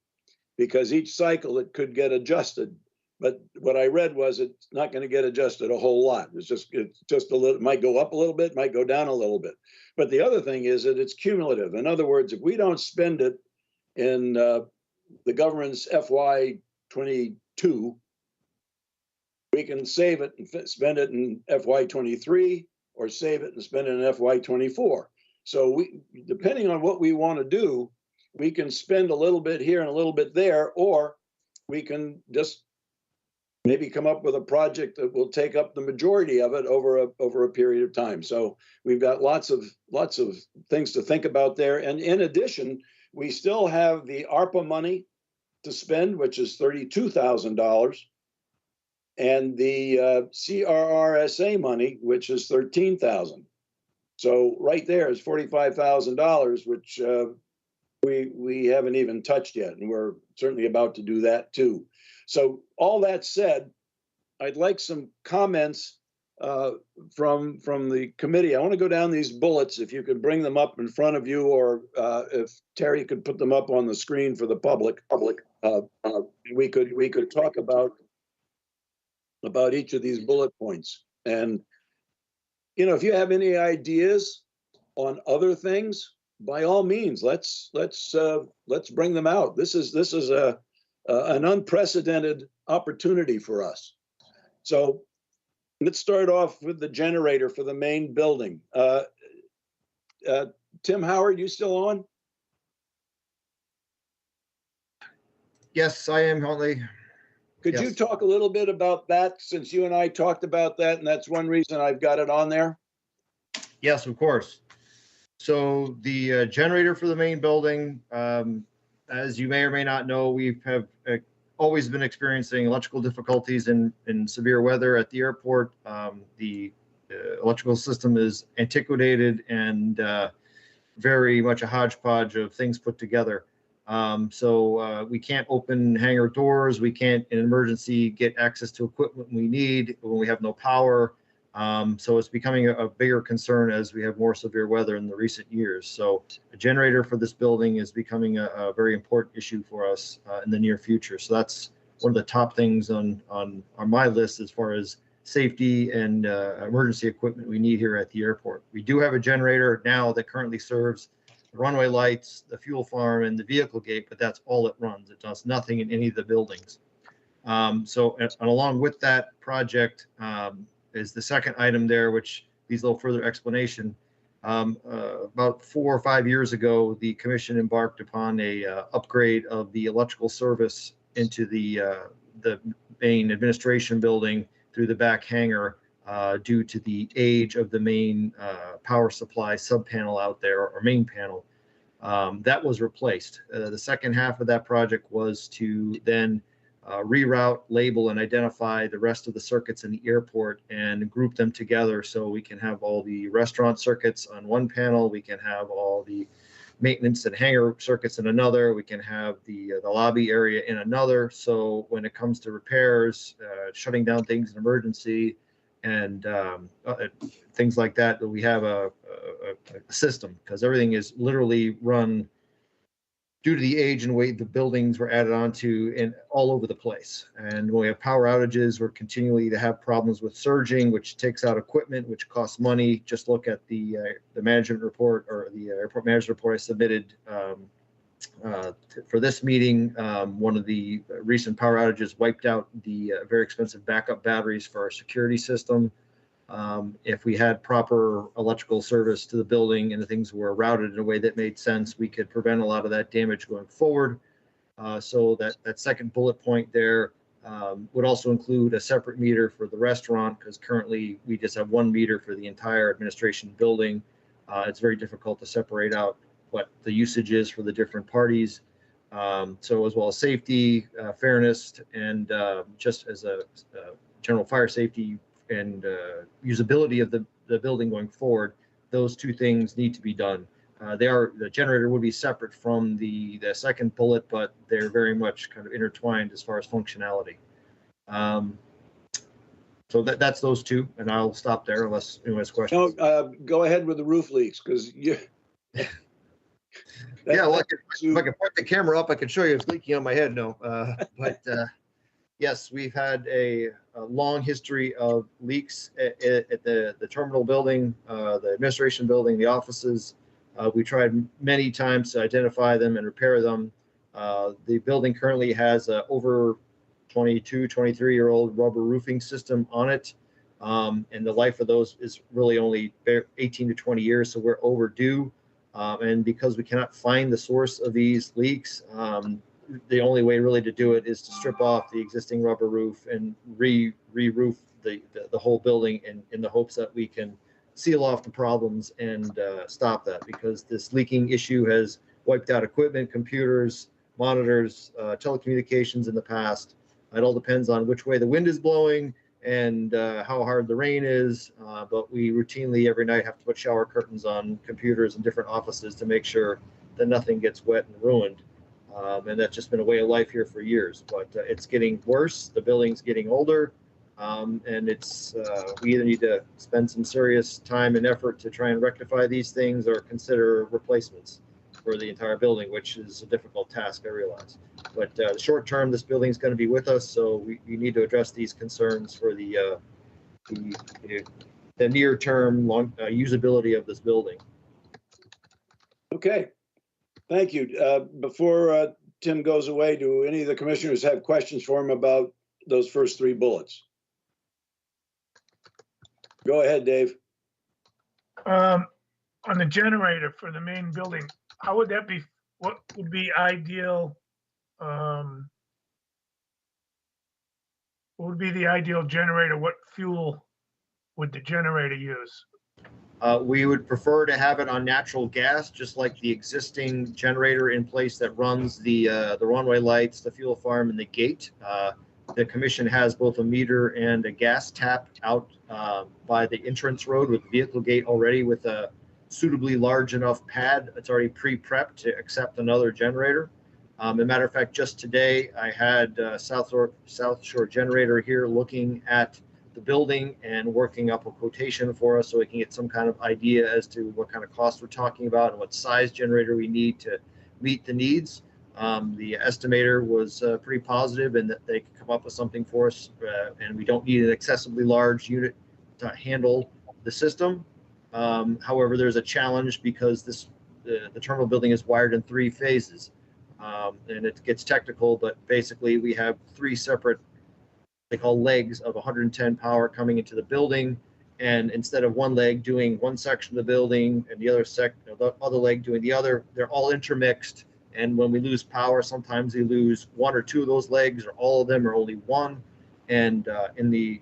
because each cycle it could get adjusted. But what I read was it's not going to get adjusted a whole lot. It's just a little, it might go up a little bit, might go down a little bit. But the other thing is that it's cumulative. In other words, if we don't spend it in the government's FY22, we can save it and spend it in FY23, or save it and spend it in FY24. So depending on what we want to do, we can spend a little bit here and a little bit there, or we can just maybe come up with a project that will take up the majority of it over a period of time. So we've got lots of things to think about there. And in addition, we still have the ARPA money to spend, which is $32,000, and the CRRSA money, which is $13,000. So right there is $45,000, which we haven't even touched yet, and we're certainly about to do that too. So all that said, I'd like some comments from the committee. I want to go down these bullets, if you could bring them up in front of you, or if Terry could put them up on the screen for the public. We could talk about each of these bullet points. And if you have any ideas on other things, by all means, let's bring them out. This is an unprecedented opportunity for us. So let's start off with the generator for the main building. Tim Howard, you still on? Yes, I am, Huntley. Could Yes. you talk a little bit about that, since you and I talked about that, and that's one reason I've got it on there? Yes, of course. So the generator for the main building, as you may or may not know, we have always been experiencing electrical difficulties in severe weather at the airport. The electrical system is antiquated and very much a hodgepodge of things put together. So we can't open hangar doors. We can't, in an emergency, get access to equipment we need when we have no power. So it's becoming a bigger concern as we have more severe weather in the recent years. So a generator for this building is becoming a very important issue for us in the near future. So that's one of the top things on my list as far as safety and emergency equipment we need here at the airport. We do have a generator now that currently serves the runway lights, the fuel farm, and the vehicle gate, but that's all it runs. It does nothing in any of the buildings. And along with that project is the second item there, which needs a little further explanation. About 4 or 5 years ago, the commission embarked upon a upgrade of the electrical service into the main administration building through the back hangar due to the age of the main power supply sub-panel out there, or main panel. That was replaced. The second half of that project was to then reroute, label, and identify the rest of the circuits in the airport and group them together so we can have all the restaurant circuits on one panel, we can have all the maintenance and hangar circuits in another, we can have the lobby area in another. So when it comes to repairs, shutting down things in emergency, and things like that, we have a system, because everything is literally run due to the age and weight the buildings were added onto and all over the place. And when we have power outages, we're continually to have problems with surging, which takes out equipment, which costs money. Just look at the management report, or the airport management report I submitted for this meeting. One of the recent power outages wiped out the very expensive backup batteries for our security system. If we had proper electrical service to the building and the things were routed in a way that made sense, we could prevent a lot of that damage going forward. So that second bullet point there would also include a separate meter for the restaurant, because currently we just have one meter for the entire administration building. It's very difficult to separate out what the usage is for the different parties. So as well as safety, fairness, and just as a general fire safety and usability of the building going forward, those two things need to be done. The generator would be separate from the second bullet, but they're very much kind of intertwined as far as functionality. So that's those two, and I'll stop there unless anyone has questions. No, go ahead with the roof leaks, because you. Yeah, well, if I can point the camera up, I can show you it's leaking on my head. No, but yes, we've had a long history of leaks at the terminal building, the administration building, the offices. We tried many times to identify them and repair them. The building currently has a over 22, 23-year-old rubber roofing system on it. And the life of those is really only 18 to 20 years, so we're overdue. And because we cannot find the source of these leaks, the only way really to do it is to strip off the existing rubber roof and re-roof the whole building in the hopes that we can seal off the problems and stop that, because this leaking issue has wiped out equipment, computers, monitors, telecommunications in the past. It all depends on which way the wind is blowing and how hard the rain is, but we routinely every night have to put shower curtains on computers in different offices to make sure that nothing gets wet and ruined. And that's just been a way of life here for years, but it's getting worse. The building's getting older, and it's we either need to spend some serious time and effort to try and rectify these things, or consider replacements for the entire building, which is a difficult task, I realize. But short term, this building is going to be with us, so we need to address these concerns for the near term usability of this building. Okay, thank you. Before Tim goes away, do any of the commissioners have questions for him about those first three bullets? Go ahead, Dave. On the generator for the main building, how would that be? What would be ideal? What would be the ideal generator? What fuel would the generator use? We would prefer to have it on natural gas, just like the existing generator in place that runs the runway lights, the fuel farm, and the gate. The commission has both a meter and a gas tap out by the entrance road with the vehicle gate already with a suitably large enough pad. It's already pre-prepped to accept another generator. As a matter of fact, just today I had South Shore Generator here looking at the building and working up a quotation for us so we can get some kind of idea as to what kind of cost we're talking about and what size generator we need to meet the needs. The estimator was pretty positive in that they could come up with something for us, and we don't need an excessively large unit to handle the system. However, there's a challenge because the terminal building is wired in 3 phases, and it gets technical, but basically we have 3 separate, they call legs of 110 power coming into the building, and instead of one leg doing one section of the building and the other leg doing the other, they're all intermixed. And when we lose power, sometimes we lose 1 or 2 of those legs, or all of them, or only one. And in the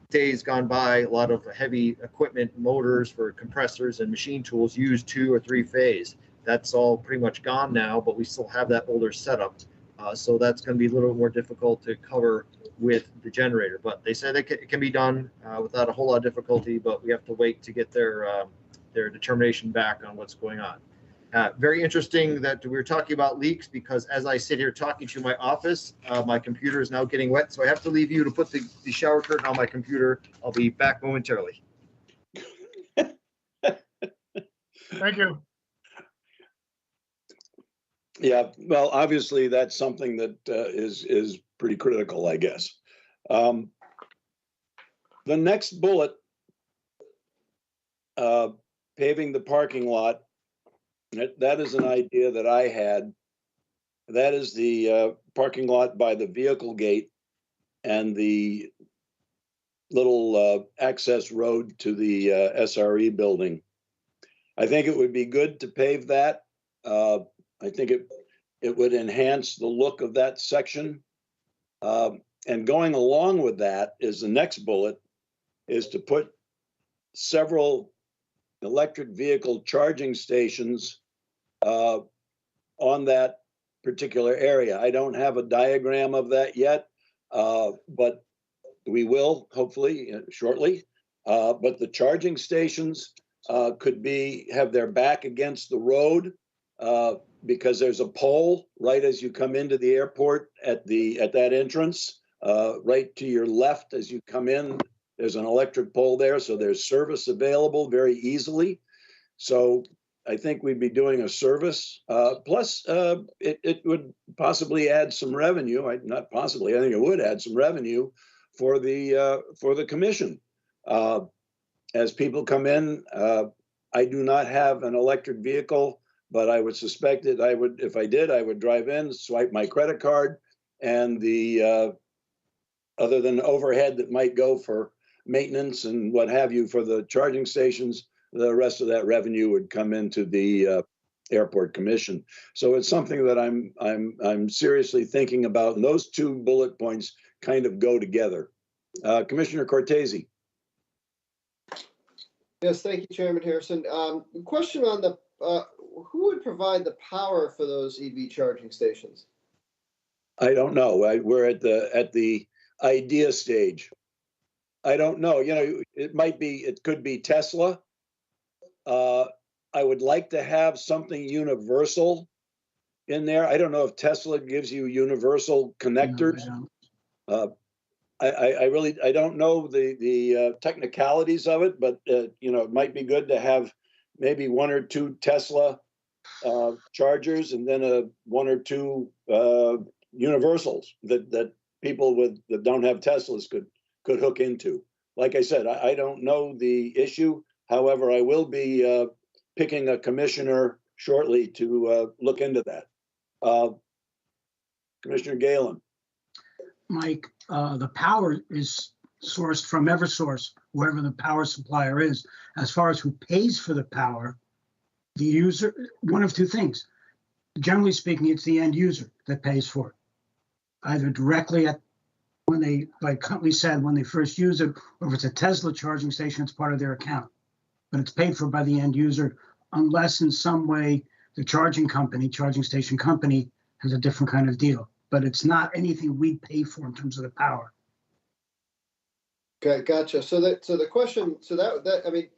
days gone by, a lot of heavy equipment, motors for compressors and machine tools use 2 or 3 phase. That's all pretty much gone now, but we still have that older setup. So that's going to be a little more difficult to cover with the generator. But they said it can be done without a whole lot of difficulty, but we have to wait to get their determination back on what's going on. Very interesting that we were talking about leaks, because as I sit here talking to my office, my computer is now getting wet. So I have to leave you to put the shower curtain on my computer. I'll be back momentarily. Thank you. Yeah, well, obviously that's something that is pretty critical, I guess. The next bullet, paving the parking lot, that is an idea that I had. That is the parking lot by the vehicle gate and the little access road to the SRE building. I think it would be good to pave that. I think it would enhance the look of that section. And going along with that is the next bullet, is to put several electric vehicle charging stations on that particular area. I don't have a diagram of that yet, but we will hopefully shortly. But the charging stations could have their back against the road, because there's a pole right as you come into the airport at that entrance, right to your left as you come in. There's an electric pole there, so there's service available very easily. So I think we'd be doing a service. Plus, it would possibly add some revenue. Not possibly, I think it would add some revenue for the commission. As people come in, I do not have an electric vehicle, but I would suspect that if I did, I would drive in, swipe my credit card, and the other than overhead that might go for maintenance and what have you for the charging stations, the rest of that revenue would come into the airport commission. So it's something that I'm seriously thinking about, and those 2 bullet points kind of go together. Commissioner Cortese. Yes, thank you, Chairman Harrison. Question on the who would provide the power for those EV charging stations? I don't know. We're at the idea stage. I don't know. It could be Tesla. I would like to have something universal in there. I don't know if Tesla gives you universal connectors. No, I don't know the technicalities of it, but it might be good to have maybe 1 or 2 Tesla chargers, and then 1 or 2 universals that people that don't have Teslas could hook into. Like I said, I don't know the issue. However, I will be picking a commissioner shortly to look into that. Commissioner Galen. Mike, the power is sourced from Eversource, wherever the power supplier is. As far as who pays for the power, the user, one of 2 things. Generally speaking, it's the end user that pays for it, either directly when they, like Huntley said, when they first use it, or if it's a Tesla charging station, it's part of their account. but it's paid for by the end user unless in some way the charging station company has a different kind of deal. But it's not anything we pay for in terms of the power. Okay, gotcha. So the question, I mean,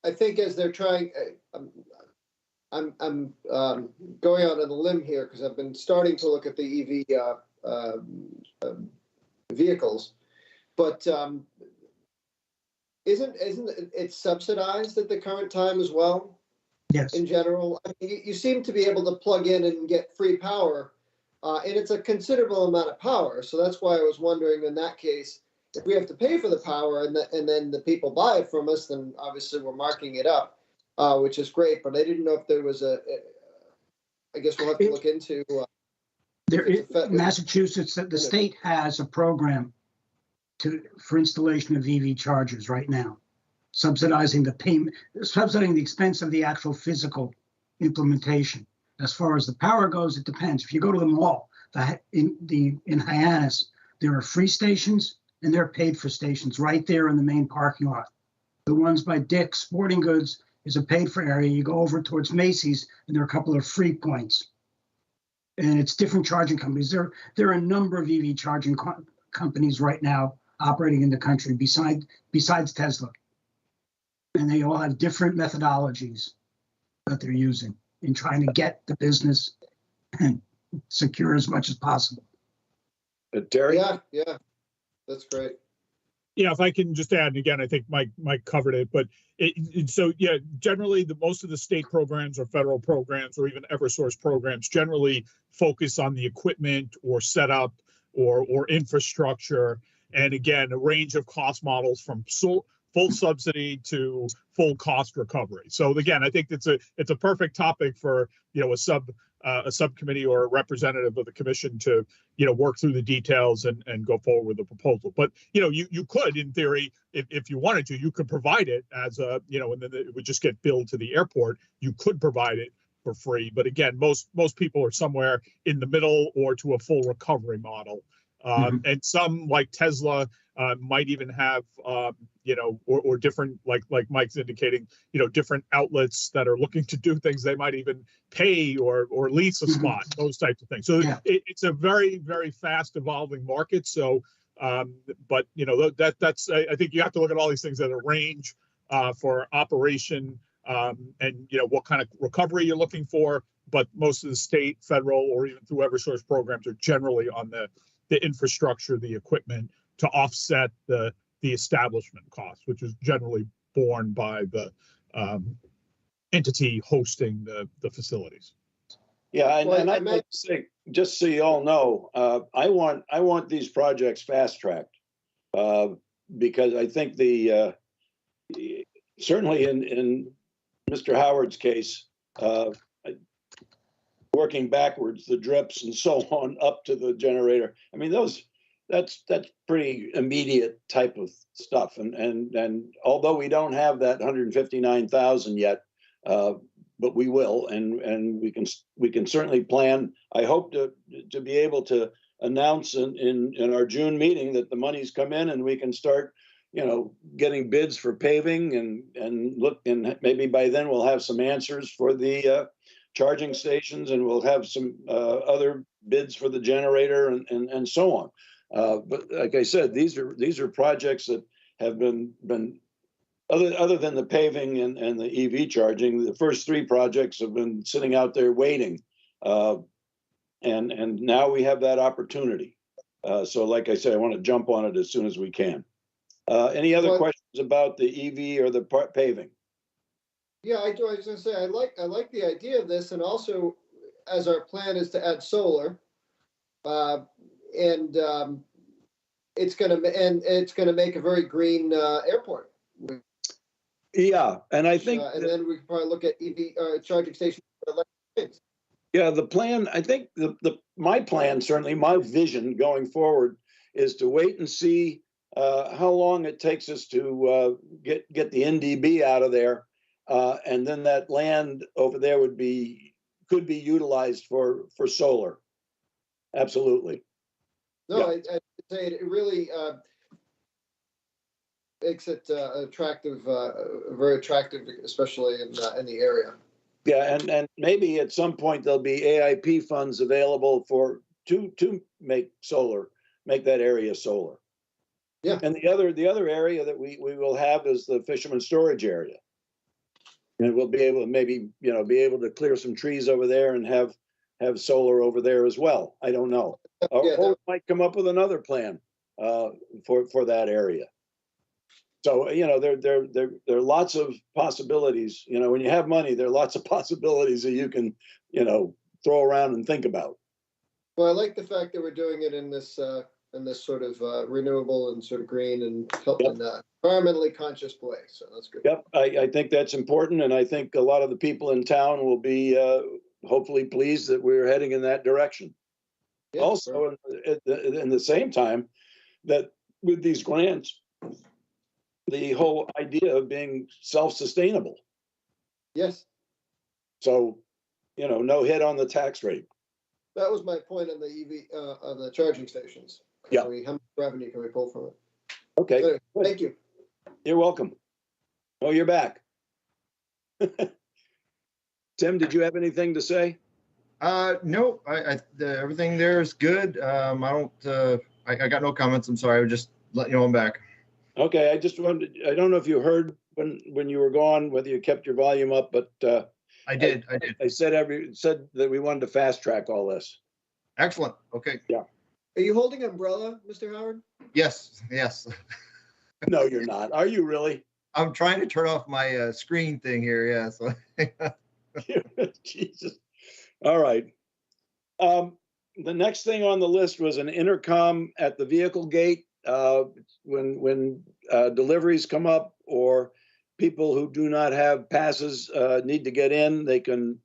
I think as they're trying, I'm going out on a limb here because I've been starting to look at the EV vehicles, but isn't it subsidized at the current time as well? Yes. In general, I mean, you seem to be able to plug in and get free power, and it's a considerable amount of power. So that's why I was wondering in that case, if we have to pay for the power and then the people buy it from us, then obviously we're marking it up, which is great. But I didn't know if there was I guess we'll have to look into. There is Massachusetts. The state has a program for installation of EV chargers right now, subsidizing the expense of the actual physical implementation. As far as the power goes, it depends. If you go to the mall, in Hyannis, there are free stations and they're paid for stations right there in the main parking lot. The ones by Dick's Sporting Goods is a paid for area. You go over towards Macy's and there are a couple of free points. And it's different charging companies. There are a number of EV charging companies right now operating in the country besides Tesla. And they all have different methodologies that they're using in trying to get the business and secure as much as possible. Terry? Yeah, that's great. Yeah, if I can just add, and again, I think Mike covered it, but so yeah, generally most of the state programs or federal programs or even Eversource programs generally focus on the equipment or setup or infrastructure, and again, a range of cost models from full subsidy to full cost recovery. So again, I think it's a perfect topic for a subcommittee or a representative of the commission to work through the details and go forward with the proposal. But you could, in theory, if you wanted to, you could provide it as a and then it would just get billed to the airport. You could provide it for free, but again, most people are somewhere in the middle or to a full recovery model. And some, like Tesla, might even have or different, like Mike's indicating, different outlets that are looking to do things. They might even pay or lease a spot, those types of things. So it's a very, very fast evolving market. So but that's I think you have to look at all these things at a range for operation and what kind of recovery you're looking for. But most of the state, federal, or even through Eversource programs are generally on the infrastructure, the equipment, to offset the establishment cost, which is generally borne by the entity hosting the facilities. Yeah, and I'd like to say, just so you all know, I want these projects fast tracked because I think certainly in Mr. Howard's case, working backwards, the drips and so on up to the generator. I mean, that's pretty immediate type of stuff. And although we don't have that 159,000 yet, but we will, and we can certainly plan. I hope to be able to announce in our June meeting that the money's come in and we can start, getting bids for paving and maybe by then we'll have some answers for the charging stations, and we'll have some other bids for the generator and so on. But like I said, these are projects that have been other than the paving and the EV charging. The first three projects have been sitting out there waiting, and now we have that opportunity. So, like I said, I want to jump on it as soon as we can. Any other questions about the EV or the paving? Yeah, I was going to say I like the idea of this, and also as our plan is to add solar, and it's going to make a very green airport. Yeah, and I think, and then we can probably look at EV charging stations for electric things. Yeah, the plan. I think my plan, certainly my vision going forward, is to wait and see how long it takes us to get the NDB out of there. And then that land over there could be utilized for solar. Absolutely. No, yeah. I'd say it really makes it attractive, very attractive, especially in the area. Yeah, and maybe at some point there'll be AIP funds available to make that area solar. Yeah. And the other area that we will have is the fisherman storage area. And we'll be able to maybe, be able to clear some trees over there and have solar over there as well. I don't know. Yeah, Or we might come up with another plan for that area. So, there are lots of possibilities. When you have money, there are lots of possibilities that you can, throw around and think about. Well, I like the fact that we're doing it in this sort of renewable and sort of green and environmentally conscious way. So that's good. Yep, I think that's important, and I think a lot of the people in town will be hopefully pleased that we're heading in that direction. Yeah, Also, in the same time, that with these grants, the whole idea of being self-sustainable. Yes. So, no hit on the tax rate. That was my point on the EV, on the charging stations. Yeah. How much revenue can we pull from it? Okay. Anyway, Good. thank you. You're welcome. Oh, you're back. Tim, did you have anything to say? No, everything there is good. I got no comments. I'm sorry. I would just let you know I'm back. Okay, I don't know if you heard when you were gone, whether you kept your volume up, but I did. I said that we wanted to fast track all this. Excellent. Okay. Yeah. Are you holding umbrella, Mr. Howard? Yes. No, you're not. Are you really? I'm trying to turn off my screen thing here. Yeah. So. Jesus. All right. The next thing on the list was an intercom at the vehicle gate. When deliveries come up or people who do not have passes need to get in, they can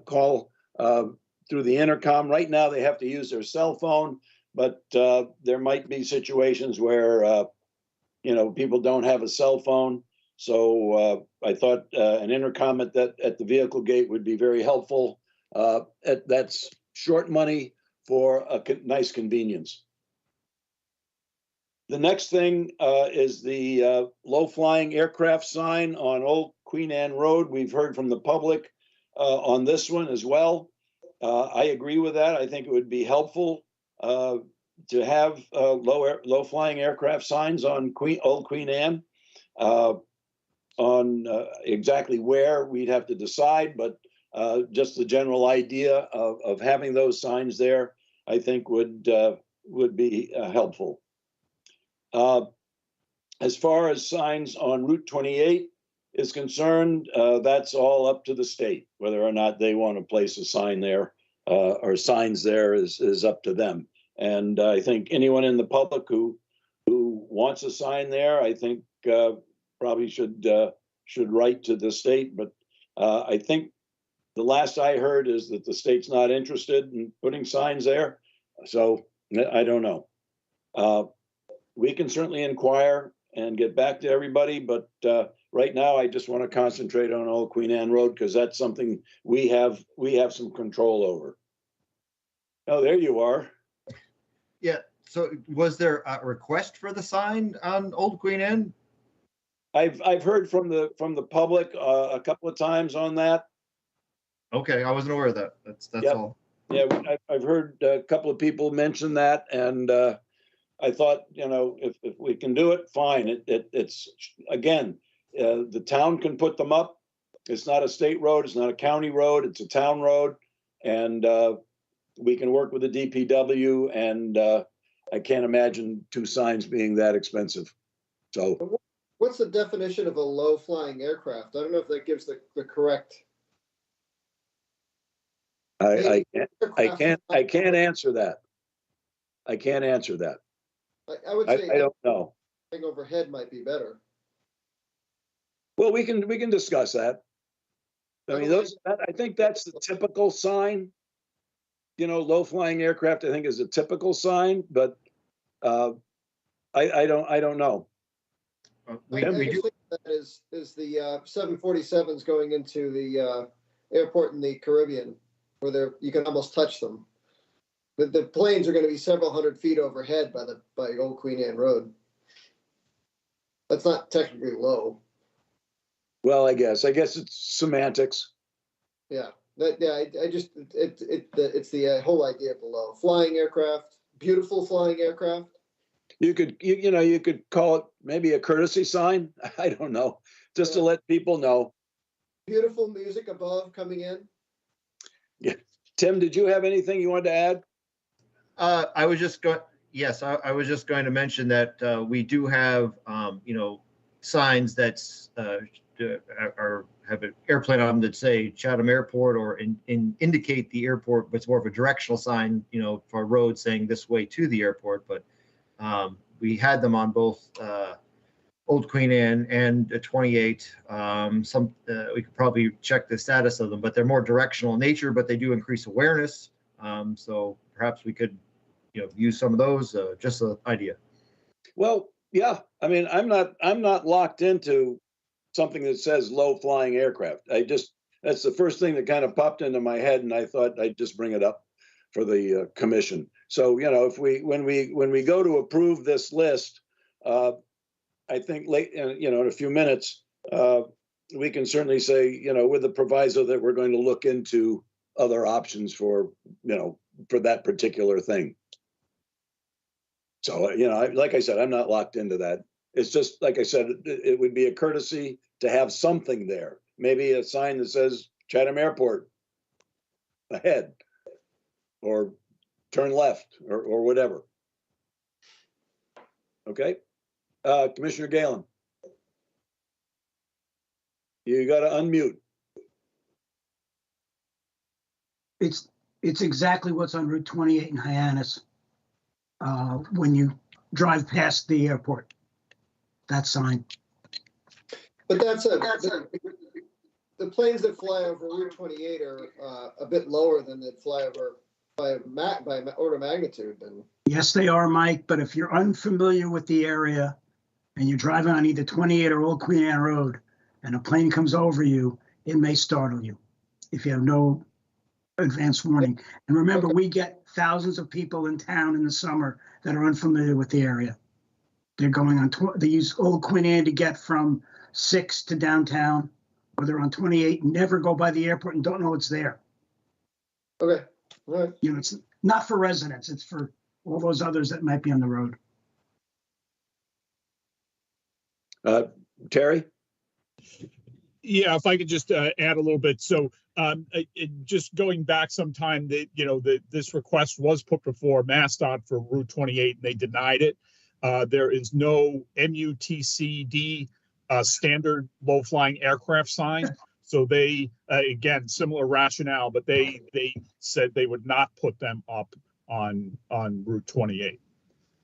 call through the intercom. Right now, they have to use their cell phone, but there might be situations where people don't have a cell phone. So I thought an intercom at the vehicle gate would be very helpful. That's short money for a nice convenience. The next thing is the low-flying aircraft sign on Old Queen Anne Road. We've heard from the public on this one as well. I agree with that. I think it would be helpful to have low-flying aircraft signs on Old Queen Anne. On exactly where, we'd have to decide, but just the general idea of having those signs there, I think would be helpful. As far as signs on Route 28 is concerned, that's all up to the state. Whether or not they want to place a sign there or signs there is up to them. And I think anyone in the public who wants a sign there, I think probably should write to the state. But I think the last I heard is that the state's not interested in putting signs there. So I don't know. We can certainly inquire and get back to everybody, but right now I just want to concentrate on Old Queen Anne Road because that's something we have some control over. Oh, there you are. Yeah. So was there a request for the sign on Old Queen Anne? I've heard from the public a couple of times on that. Okay, I wasn't aware of that. That's Yep. all. Yeah, I've heard a couple of people mention that, and I thought, if we can do it, fine. It's again, the town can put them up. It's not a state road. It's not a county road. It's a town road, and we can work with the DPW. And I can't imagine 2 signs being that expensive. So, what's the definition of a low-flying aircraft? I don't know if that gives the correct. I can't answer that. I can't answer that. I would say I don't know. Overhead might be better. Well, we can discuss that. I mean, I think that's the typical sign. Low-flying aircraft, I think, is a typical sign, but I don't know. We do. That is the 747s going into the airport in the Caribbean, where you can almost touch them. But the planes are going to be several hundred feet overhead by Old Queen Anne Road. That's not technically low. Well, I guess it's semantics. Yeah, I just, it's the whole idea of the low. Flying aircraft, beautiful flying aircraft. You could call it maybe a courtesy sign. I don't know, just to let people know. Beautiful music above coming in. Yeah. Tim, did you have anything you wanted to add? I was just going, yes, I was just going to mention that we do have, signs that's have an airplane on them that say Chatham Airport or indicate the airport, but it's more of a directional sign, for a road saying this way to the airport. But we had them on both Old Queen Anne and 28. We could probably check the status of them, but they're more directional in nature, but they do increase awareness. So perhaps we could, use some of those. Just an idea. Well, yeah. I mean, I'm not locked into something that says low flying aircraft. That's the first thing that kind of popped into my head, and I thought I'd just bring it up for the commission. So, if when we go to approve this list, I think in a few minutes, we can certainly say, with the proviso that we're going to look into other options for that particular thing. So, like I said, I'm not locked into that. It's just, like I said, it would be a courtesy to have something there. Maybe a sign that says Chatham Airport ahead, or turn left, or whatever. Okay. Commissioner Galen, you got to unmute. It's exactly what's on Route 28 in Hyannis. When you drive past the airport, that sign. But the planes that fly over Route 28 are a bit lower than that fly over by order of magnitude. Then Yes, they are, Mike. But if you're unfamiliar with the area and you're driving on either 28 or Old Queen Anne Road, and a plane comes over you, it may startle you if you have no advance warning. And remember, we get thousands of people in town in the summer that are unfamiliar with the area. They're going on, they use Old Queen Anne to get from 6 to downtown, or they're on 28 and never go by the airport and don't know it's there. okay, all right. It's not for residents, it's for all those others that might be on the road. Terry? Yeah, if I could just add a little bit. So just going back some time, this request was put before MassDOT for Route 28 and they denied it. There is no MUTCD standard low flying aircraft sign. So they, again, similar rationale, but they said they would not put them up on Route 28.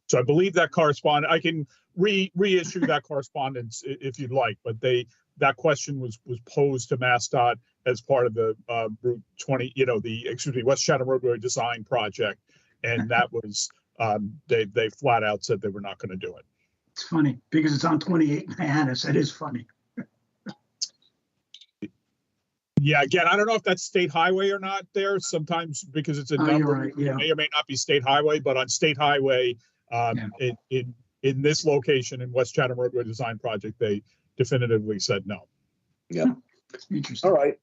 So I believe that correspondence, I can reissue that correspondence if you'd like, but that question was posed to MassDOT as part of the Route 20, the West Chatham Roadway Design Project, and that was they flat out said they were not going to do it. It's funny because it's on 28 in Hyannis. It is funny. Yeah, again, I don't know if that's state highway or not there. Sometimes because it's a number, right, yeah. It may or may not be state highway, but on state highway, in this location in West Chatham Roadway Design Project, they definitively said no. Yeah. Interesting. All right.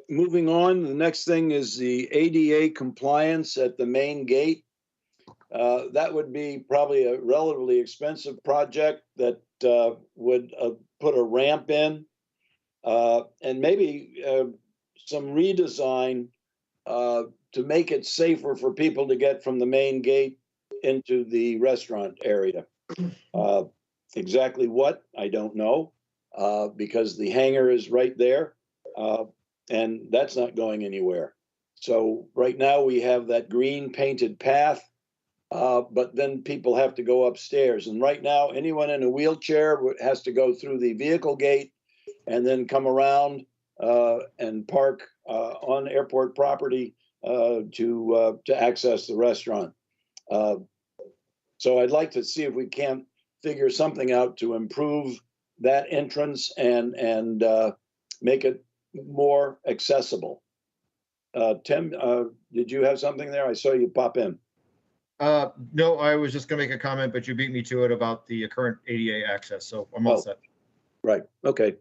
Moving on, the next thing is the ADA compliance at the main gate. That would be probably a relatively expensive project that would put a ramp in and maybe some redesign to make it safer for people to get from the main gate into the restaurant area. Exactly what, I don't know, because the hangar is right there, and that's not going anywhere. So right now we have that green painted path, but then people have to go upstairs. And right now, anyone in a wheelchair has to go through the vehicle gate and then come around and park on airport property to access the restaurant. So I'd like to see if we can't figure something out to improve that entrance and make it more accessible. Tim, did you have something there? I saw you pop in. No, I was just gonna make a comment, but you beat me to it about the current ADA access, so I'm all Oh. set. Right, okay.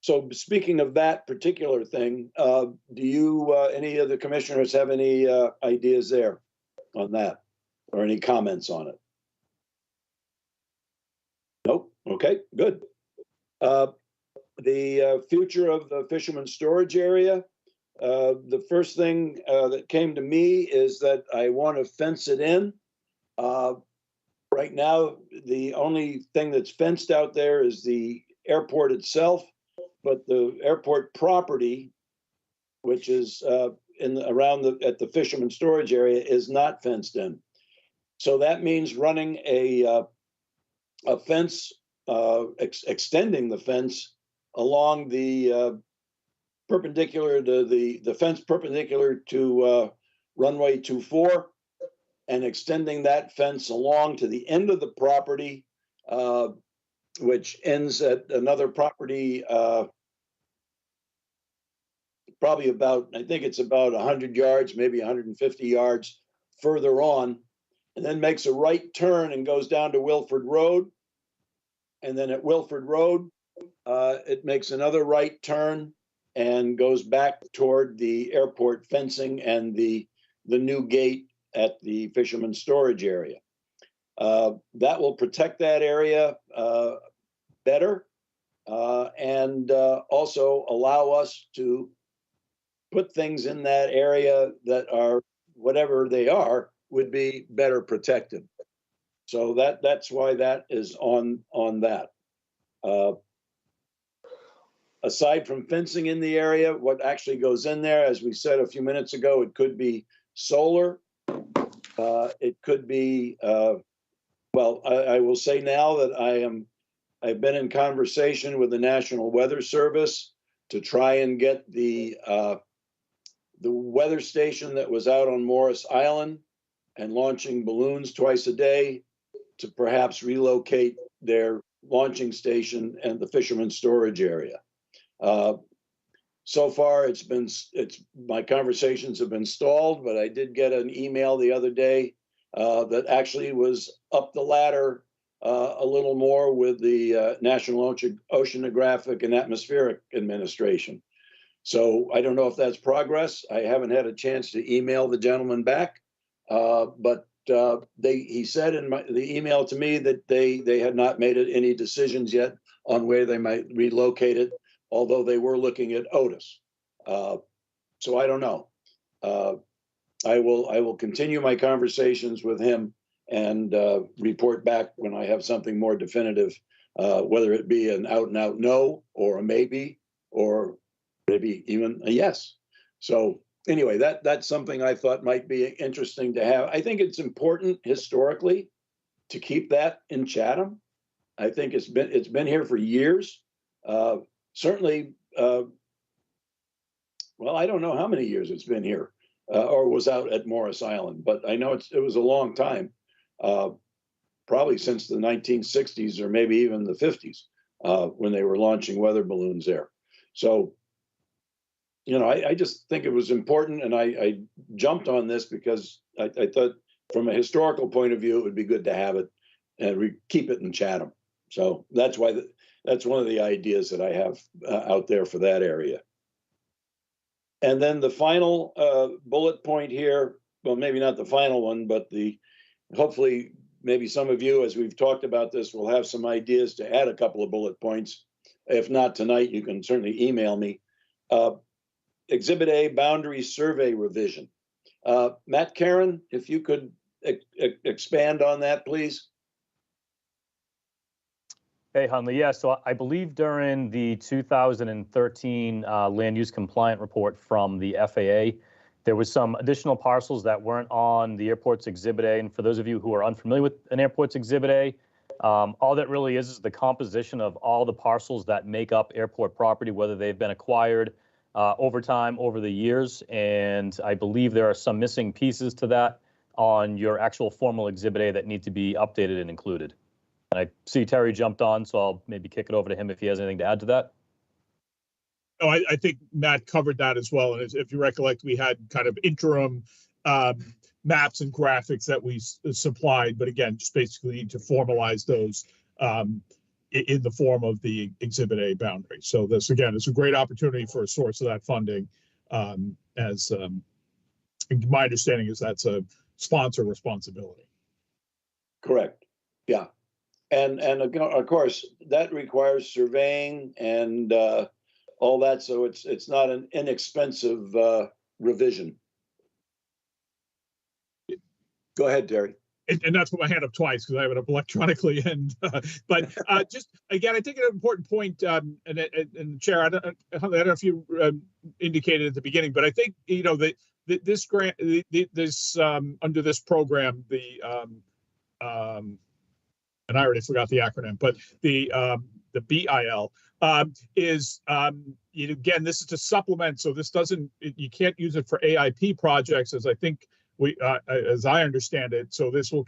So speaking of that particular thing, do you, any of the commissioners have any ideas there on that? Or any comments on it? Nope, okay, good. The future of the fisherman's storage area. The first thing that came to me is that I want to fence it in. Right now, the only thing that's fenced out there is the airport itself, but the airport property, which is at the fisherman's storage area, is not fenced in. So that means running a fence, extending the fence along the perpendicular to the fence perpendicular to runway 24, and extending that fence along to the end of the property, which ends at another property, probably about, I think it's about 100 yards, maybe 150 yards further on, and then makes a right turn and goes down to Wilford Road. And then at Wilford Road, it makes another right turn and goes back toward the airport fencing and the new gate at the fisherman's storage area. That will protect that area better, and also allow us to put things in that area that are, whatever they are, would be better protected. So that's why that is on that. Aside from fencing in the area, what actually goes in there, as we said a few minutes ago, it could be solar. It could be, well, I will say now that I've been in conversation with the National Weather Service to try and get the weather station that was out on Morris Island and launching balloons twice a day to perhaps relocate their launching station and the fisherman's storage area. So far, my conversations have been stalled, but I did get an email the other day that actually was up the ladder a little more with the National Oceanographic and Atmospheric Administration. So I don't know if that's progress. I haven't had a chance to email the gentleman back, but he said in the email to me that they had not made any decisions yet on where they might relocate it, although they were looking at Otis. So I don't know. I will continue my conversations with him and report back when I have something more definitive, whether it be an out and out no, or a maybe, or maybe even a yes. So anyway, that's something I thought might be interesting to have. I think it's important historically to keep that in Chatham. I think it's been here for years. Certainly, well, I don't know how many years it's been here, or was out at Morris Island, but I know it was a long time, probably since the 1960s or maybe even the 50s, when they were launching weather balloons there. So, you know, I just think it was important, and I jumped on this because I thought from a historical point of view, it would be good to have it and keep it in Chatham. So that's why that's one of the ideas that I have out there for that area. And then the final bullet point here, well, maybe not the final one, but hopefully maybe some of you, as we've talked about this, will have some ideas to add a couple of bullet points. If not tonight, you can certainly email me. Exhibit A, boundary survey revision. Matt Karen, if you could expand on that, please. Hey, Hunley. Yeah, so I believe during the 2013 land use compliant report from the FAA, there was some additional parcels that weren't on the airport's Exhibit A. And for those of you who are unfamiliar with an airport's Exhibit A, all that really is the composition of all the parcels that make up airport property, whether they've been acquired over time, over the years. And I believe there are some missing pieces to that on your actual formal Exhibit A that need to be updated and included. And I see Terry jumped on, so I'll maybe kick it over to him if he has anything to add to that. No, I think Matt covered that as well. And if you recollect, we had kind of interim maps and graphics that we supplied, but again, just basically need to formalize those in the form of the Exhibit A boundary. So this, again, is a great opportunity for a source of that funding. My understanding is that's a sponsor responsibility. Correct. Yeah. And of course, that requires surveying and all that. So it's not an inexpensive revision. Go ahead, Terry. And that's put my hand up twice because I have it up electronically. But just again, I think an important point, and Chair, I don't know if you indicated at the beginning, but I think that this grant, this under this program, and I already forgot the acronym, but the BIL is again, this is to supplement. So this doesn't, you can't use it for AIP projects, as I think as I understand it. So this will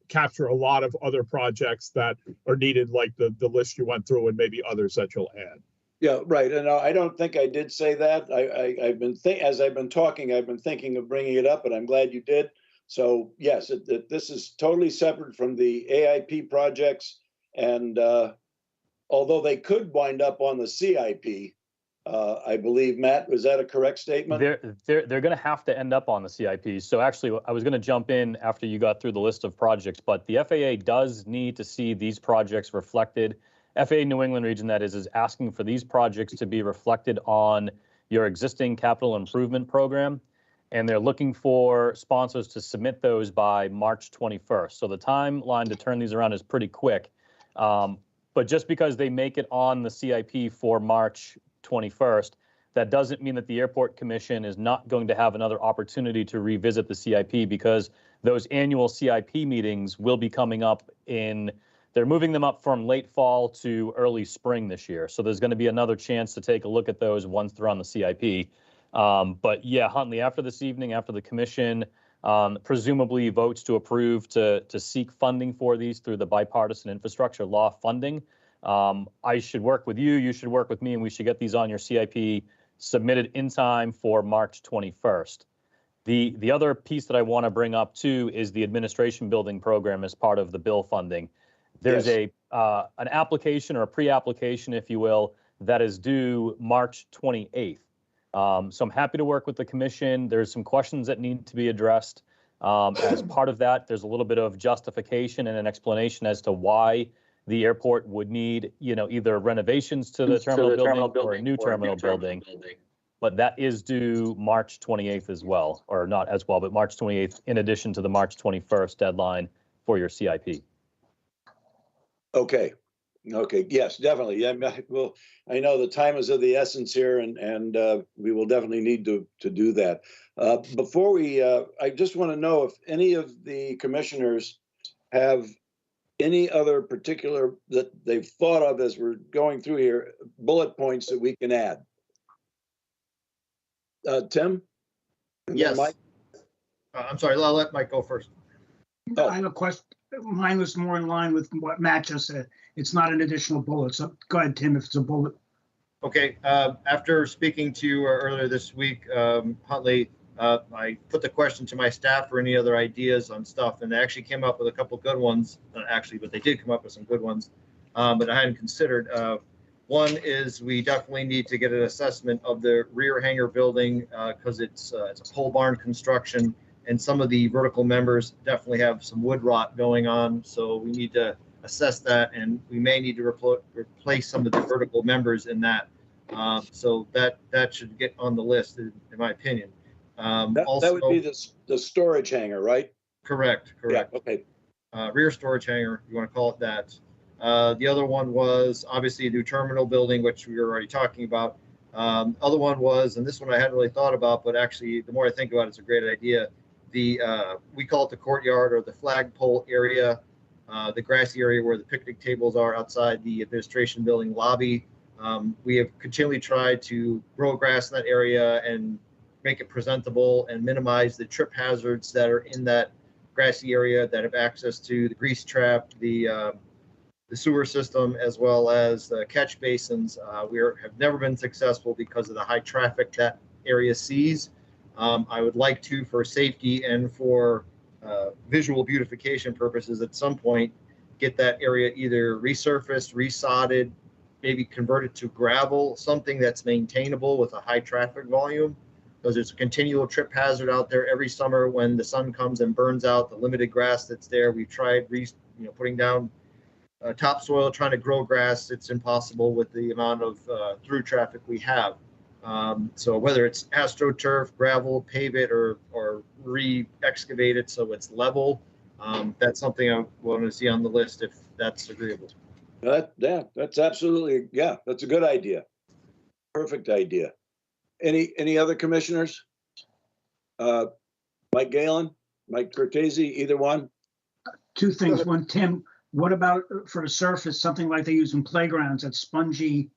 capture a lot of other projects that are needed, like the list you went through, and maybe others that you'll add. Yeah, right. And I don't think I did say that. I've been as I've been talking, I've been thinking of bringing it up, and I'm glad you did. So yes, this is totally separate from the AIP projects, and although they could wind up on the CIP, I believe, Matt, was that a correct statement? They're going to have to end up on the CIP. So actually, I was going to jump in after you got through the list of projects, but the FAA does need to see these projects reflected. FAA New England region, that is asking for these projects to be reflected on your existing capital improvement program. And they're looking for sponsors to submit those by March 21st. So the timeline to turn these around is pretty quick. But just because they make it on the CIP for March 21st, that doesn't mean that the Airport Commission is not going to have another opportunity to revisit the CIP, because those annual CIP meetings will be coming up they're moving them up from late fall to early spring this year. So there's going to be another chance to take a look at those once they're on the CIP. But yeah, Huntley, after this evening, after the commission presumably votes to approve to seek funding for these through the bipartisan infrastructure law funding, I should work with you, you should work with me, and we should get these on your CIP submitted in time for March 21st. The other piece that I want to bring up too is the administration building program as part of the bill funding. There's an application, or a pre-application, if you will, that is due March 28th. So I'm happy to work with the commission. There's some questions that need to be addressed. As part of that, there's a little bit of justification and an explanation as to why the airport would need, either renovations to the terminal building or a new terminal building. But that is due March 28th as well, or not as well, but March 28th, in addition to the March 21st deadline for your CIP. Okay. Yes, definitely. Yeah, well, I know the time is of the essence here, and we will definitely need to do that. Before we, I just want to know if any of the commissioners have any other particular that they've thought of as we're going through here, bullet points that we can add. Tim? Yes. Mike? I'm sorry, I'll let Mike go first. I have a question. Mine was more in line with what Matt just said. It's not an additional bullet. So go ahead, Tim, if it's a bullet. Okay. After speaking to you earlier this week, Huntley, I put the question to my staff for any other ideas on stuff, and they actually came up with a couple good ones. But they did come up with some good ones, but I hadn't considered. One is we definitely need to get an assessment of the rear hangar building because it's a pole barn construction. And some of the vertical members definitely have some wood rot going on. So we need to assess that, and we may need to replace some of the vertical members in that. So that should get on the list, in my opinion. That would be the storage hangar, right? Correct. Yeah, okay. Rear storage hangar, you want to call it that. The other one was obviously a new terminal building, which we were already talking about. Other one was, and this one I hadn't really thought about, but actually the more I think about it, it's a great idea. We call it the courtyard, or the flagpole area, the grassy area where the picnic tables are outside the administration building lobby. We have continually tried to grow grass in that area and make it presentable and minimize the trip hazards that are in that grassy area that have access to the grease trap, the sewer system, as well as the catch basins. We have never been successful because of the high traffic that area sees. I would like to, for safety and for visual beautification purposes, at some point, get that area either resurfaced, resodded, maybe converted to gravel, something that's maintainable with a high traffic volume, because there's a continual trip hazard out there every summer when the sun comes and burns out the limited grass that's there. We've tried putting down topsoil, trying to grow grass. It's impossible with the amount of through traffic we have. So whether it's AstroTurf, gravel, pave it, or re-excavate it so it's level, that's something I want to see on the list if that's agreeable. That's absolutely, that's a good idea. Perfect idea. Any other commissioners? Mike Galen, Mike Cortese, either one? Two things. One, Tim, what about for a surface, something like they use in playgrounds, that spongy,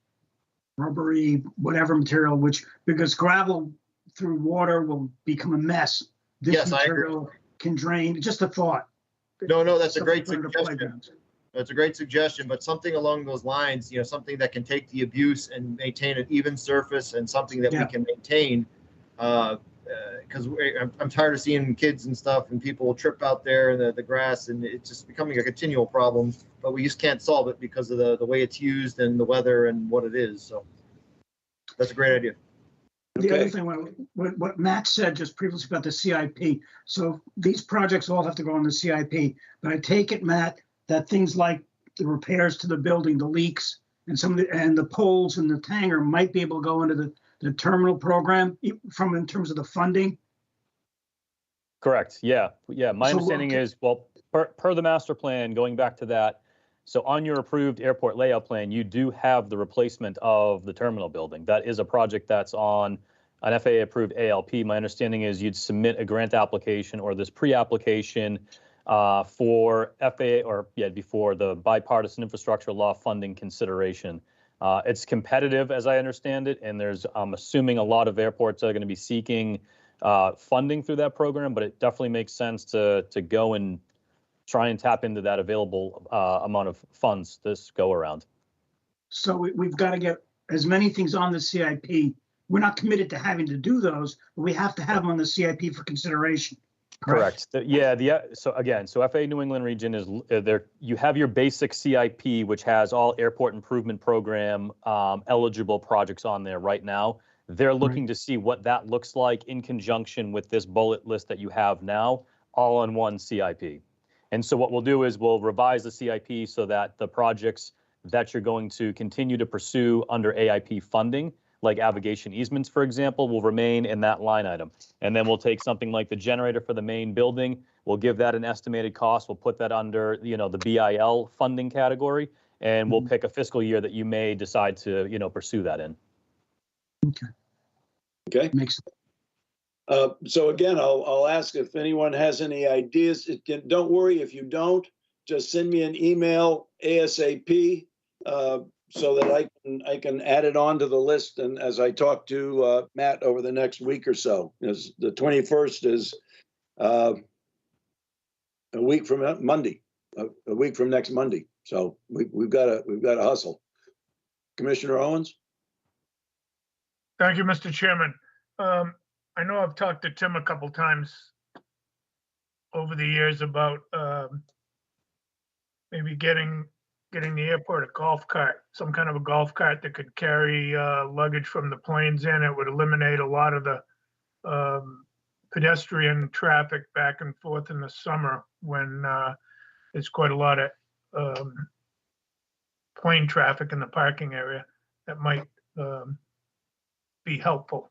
rubbery, whatever material, because gravel through water will become a mess. This Yes, material can drain. Just a thought. No, that's a Something great for the suggestion. playgrounds. That's a great suggestion, but something along those lines, something that can take the abuse and maintain an even surface, and something that we can maintain. Because I'm tired of seeing kids and stuff and people trip out there in the grass, and it's just becoming a continual problem. But we just can't solve it because of the way it's used and the weather and what it is. So that's a great idea. The other thing, what Matt said just previously about the CIP. So these projects all have to go on the CIP. But I take it, Matt, that things like the repairs to the building, the leaks, and the poles and the tanker might be able to go into the terminal program in terms of the funding. Correct. Yeah. My understanding is, well, per the master plan, going back to that. So on your approved airport layout plan, you do have the replacement of the terminal building. That is a project that's on an FAA approved ALP. My understanding is you'd submit a grant application or this pre-application for FAA before the bipartisan infrastructure law funding consideration. It's competitive, as I understand it, and I'm assuming a lot of airports are going to be seeking funding through that program, but it definitely makes sense to go and try and tap into that available amount of funds this go around. So we've got to get as many things on the CIP. We're not committed to having to do those, but we have to have them on the CIP for consideration. Correct. So FAA New England region is there. You have your basic CIP, which has all airport improvement program eligible projects on there right now. They're looking to see what that looks like in conjunction with this bullet list that you have now, all in one CIP. And so what we'll do is we'll revise the CIP so that the projects that you're going to continue to pursue under AIP funding, like aviation easements, for example, will remain in that line item. And then we'll take something like the generator for the main building. We'll give that an estimated cost. We'll put that under, the BIL funding category, and we'll pick a fiscal year that you may decide to, pursue that in. Okay. Makes sense. So again, I'll ask if anyone has any ideas. Don't worry if you don't. Just send me an email ASAP so that I can add it on to the list. And as I talk to Matt over the next week or so, because the 21st is a week from Monday, a week from next Monday. So we've got to hustle. Commissioner Owens. Thank you, Mr. Chairman. I know I've talked to Tim a couple times over the years about maybe getting the airport a golf cart, some kind of a golf cart that could carry luggage from the planes in. It would eliminate a lot of the pedestrian traffic back and forth in the summer when there's quite a lot of plane traffic in the parking area. That might be helpful.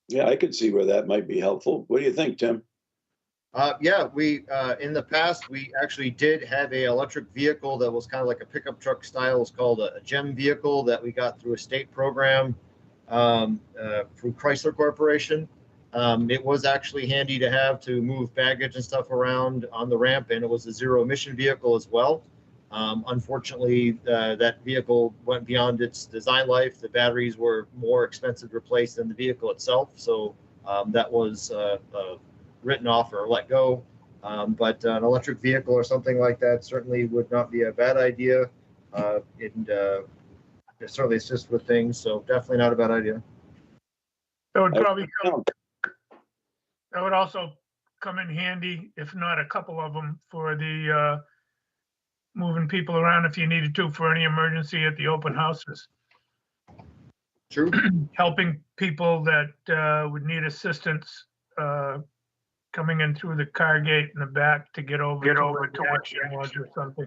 Yeah, I could see where that might be helpful. What do you think, Tim? We in the past, we actually did have a electric vehicle that was kind of like a pickup truck style. It's called a GEM vehicle that we got through a state program through Chrysler Corporation. It was actually handy to have to move baggage and stuff around on the ramp, and it was a zero emission vehicle as well. Unfortunately, that vehicle went beyond its design life. The batteries were more expensive to replace than the vehicle itself. So that was written off or let go. But an electric vehicle or something like that certainly would not be a bad idea. And certainly assist with things. So definitely not a bad idea. That would probably come That would also come in handy, if not a couple of them, for the moving people around if you needed to for any emergency at the open houses. True. Helping people that would need assistance coming in through the car gate in the back to get over to action was or something.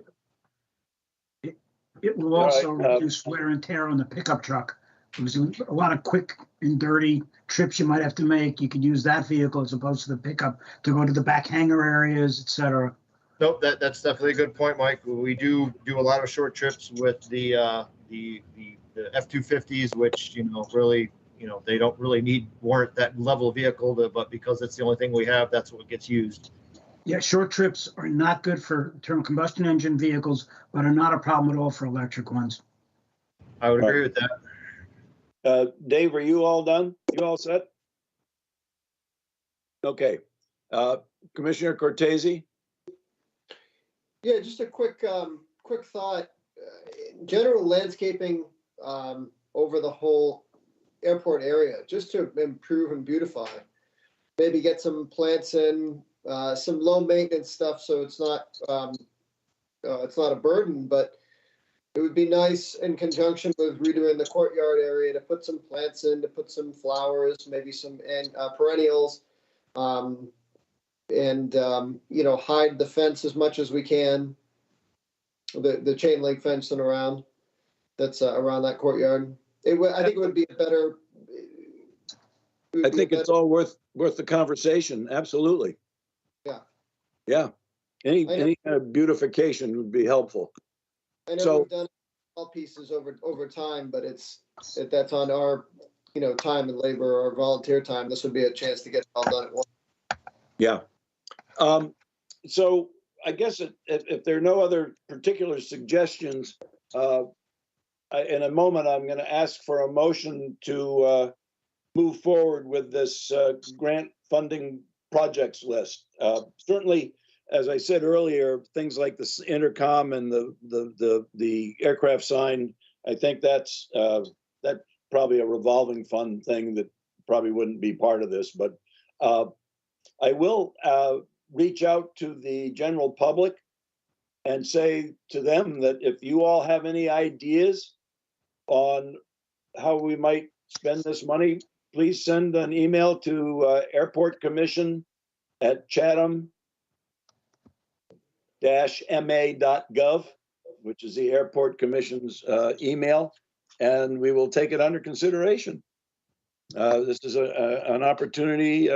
It will All also right, reduce wear and tear on the pickup truck. There's a lot of quick and dirty trips you might have to make. You could use that vehicle as opposed to the pickup to go to the back hangar areas, et cetera. Nope, that's definitely a good point, Mike. We do a lot of short trips with the F-250s, which, really, they don't really warrant that level of vehicle, but because it's the only thing we have, that's what gets used. Yeah, short trips are not good for internal combustion engine vehicles, but are not a problem at all for electric ones. I would agree with that. Dave, are you all done? You all set? Okay. Commissioner Cortese? Yeah, just a quick thought. General landscaping over the whole airport area, just to improve and beautify. Maybe get some plants in, some low maintenance stuff, so it's not a burden. But it would be nice in conjunction with redoing the courtyard area to put some plants in, to put some flowers, maybe some perennials. And hide the fence as much as we can, the chain link fencing around that's around that courtyard. I think it would be a better. I think it's all worth the conversation. Absolutely. Yeah. Yeah. Any kind of beautification would be helpful. I know we've done all pieces over time, but that's on our time and labor or volunteer time. This would be a chance to get it all done at once. Yeah. So I guess if there are no other particular suggestions, in a moment, I'm going to ask for a motion to move forward with this grant funding projects list. Certainly, as I said earlier, things like this intercom and the aircraft sign, I think that's probably a revolving fund thing that probably wouldn't be part of this, but I will reach out to the general public and say to them that if you all have any ideas on how we might spend this money, please send an email to Airport Commission at chatham-ma.gov, which is the Airport Commission's email, and we will take it under consideration. This is an opportunity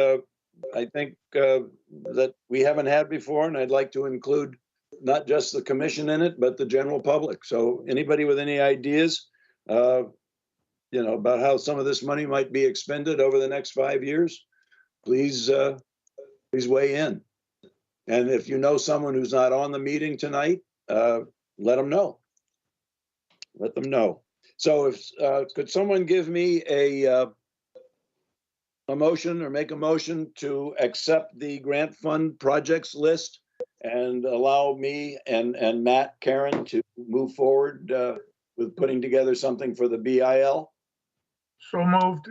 I think that we haven't had before, and I'd like to include not just the commission in it, but the general public. So anybody with any ideas, about how some of this money might be expended over the next 5 years, please weigh in. And if you know someone who's not on the meeting tonight, let them know. Let them know. So if could someone give me a motion or make a motion to accept the grant fund projects list and allow me and Matt Karen to move forward with putting together something for the BIL? So moved.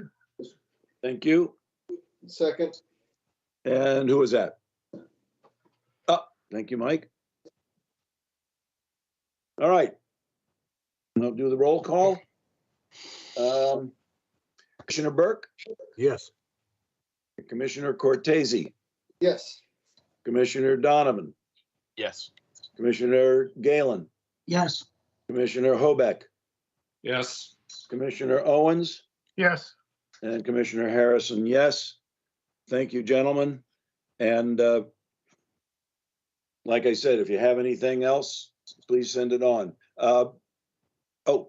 Thank you. Second. And who was that? Oh, thank you, Mike. All right. I'll do the roll call. Commissioner Burke? Yes. Commissioner Cortese? Yes. Commissioner Donovan? Yes. Commissioner Galen? Yes. Commissioner Hobeck? Yes. Commissioner Owens? Yes. And Commissioner Harrison, yes. Thank you, gentlemen. And like I said, if you have anything else, please send it on. Oh,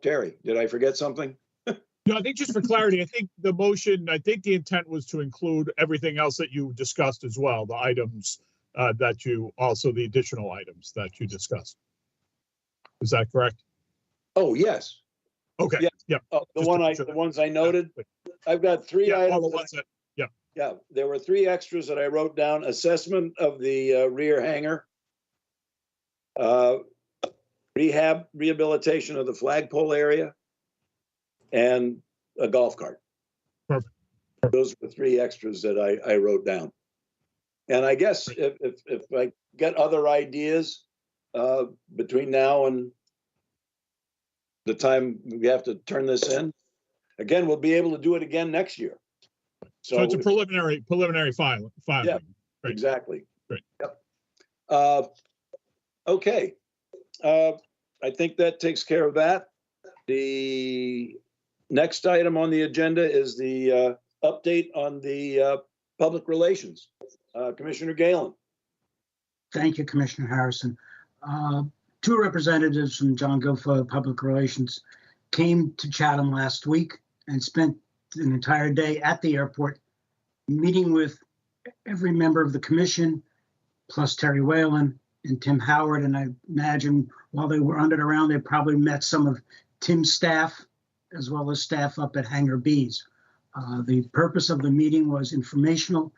Terry, did I forget something? No, I think just for clarity, I think the intent was to include everything else that you discussed as well, the items the additional items that you discussed. Is that correct? Oh, yes. Okay. Yeah. Yep. The ones I noted. I've got three Yeah, all items. the ones that, yeah. Yeah, there were three extras that I wrote down: assessment of the rear hangar, rehabilitation of the flagpole area, and a golf cart. Perfect. Those were the three extras that I wrote down. And I guess if I get other ideas between now and the time we have to turn this in, again, we'll be able to do it again next year. So it's a preliminary filing. Yeah, Right. exactly. Right. Yep. Okay. I think that takes care of that. The next item on the agenda is the update on the public relations. Commissioner Galen. Thank you, Commissioner Harrison. Two representatives from John Guilfoyle Public Relations came to Chatham last week and spent an entire day at the airport meeting with every member of the commission, plus Terry Whalen and Tim Howard. And I imagine while they were under it around, they probably met some of Tim's staff as well as staff up at Hangar B's. The purpose of the meeting was informational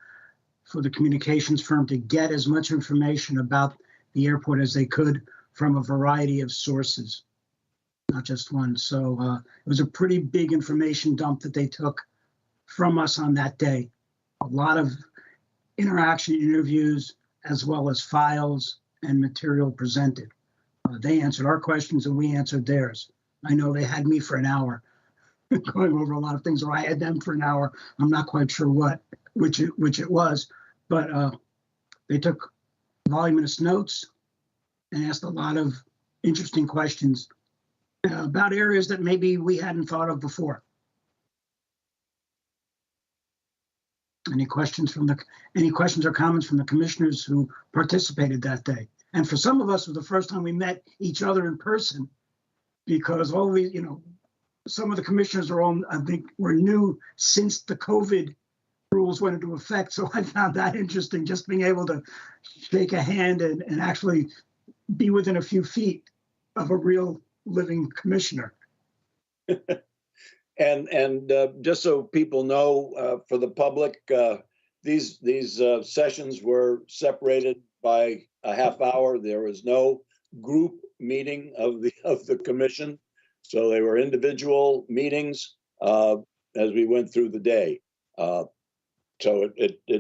for the communications firm to get as much information about the airport as they could from a variety of sources, not just one. So it was a pretty big information dump that they took from us on that day. A lot of interaction, interviews, as well as files and material presented. They answered our questions and we answered theirs. I know they had me for an hour going over a lot of things, or I had them for an hour. I'm not quite sure which it was, but they took voluminous notes and asked a lot of interesting questions about areas that maybe we hadn't thought of before. Any questions or comments from the commissioners who participated that day? And for some of us, it was the first time we met each other in person, because all these, some of the commissioners I think, were new since the COVID rules went into effect. So I found that interesting, just being able to shake a hand and actually be within a few feet of a real living commissioner. And just so people know, for the public, these sessions were separated by a half hour. There was no group meeting of the commission, so they were individual meetings as we went through the day. So it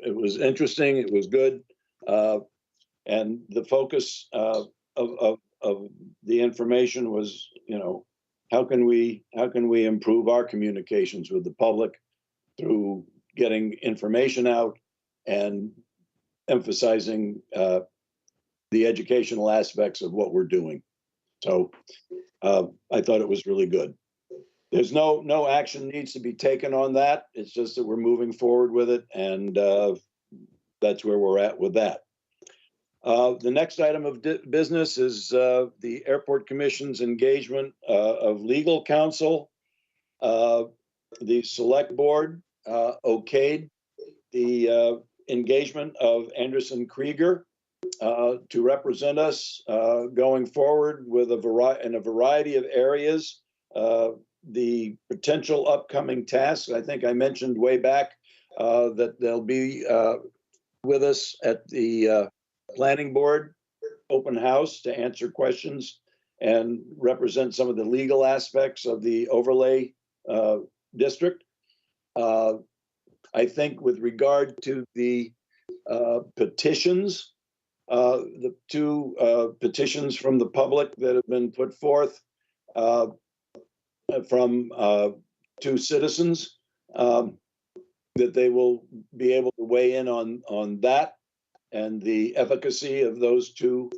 was interesting. It was good, and the focus of the information was, how can we improve our communications with the public through getting information out and emphasizing the educational aspects of what we're doing. So I thought it was really good. There's no action needs to be taken on that. It's just that we're moving forward with it, and that's where we're at with that. The next item of business is the Airport Commission's engagement of legal counsel. The Select Board okayed the engagement of Anderson Krieger to represent us going forward with in a variety of areas. The potential upcoming tasks, I think I mentioned way back that they'll be with us at the Planning Board open house to answer questions and represent some of the legal aspects of the overlay district. I think with regard to the petitions, the two petitions from the public that have been put forth from two citizens, that they will be able to weigh in on that and the efficacy of those two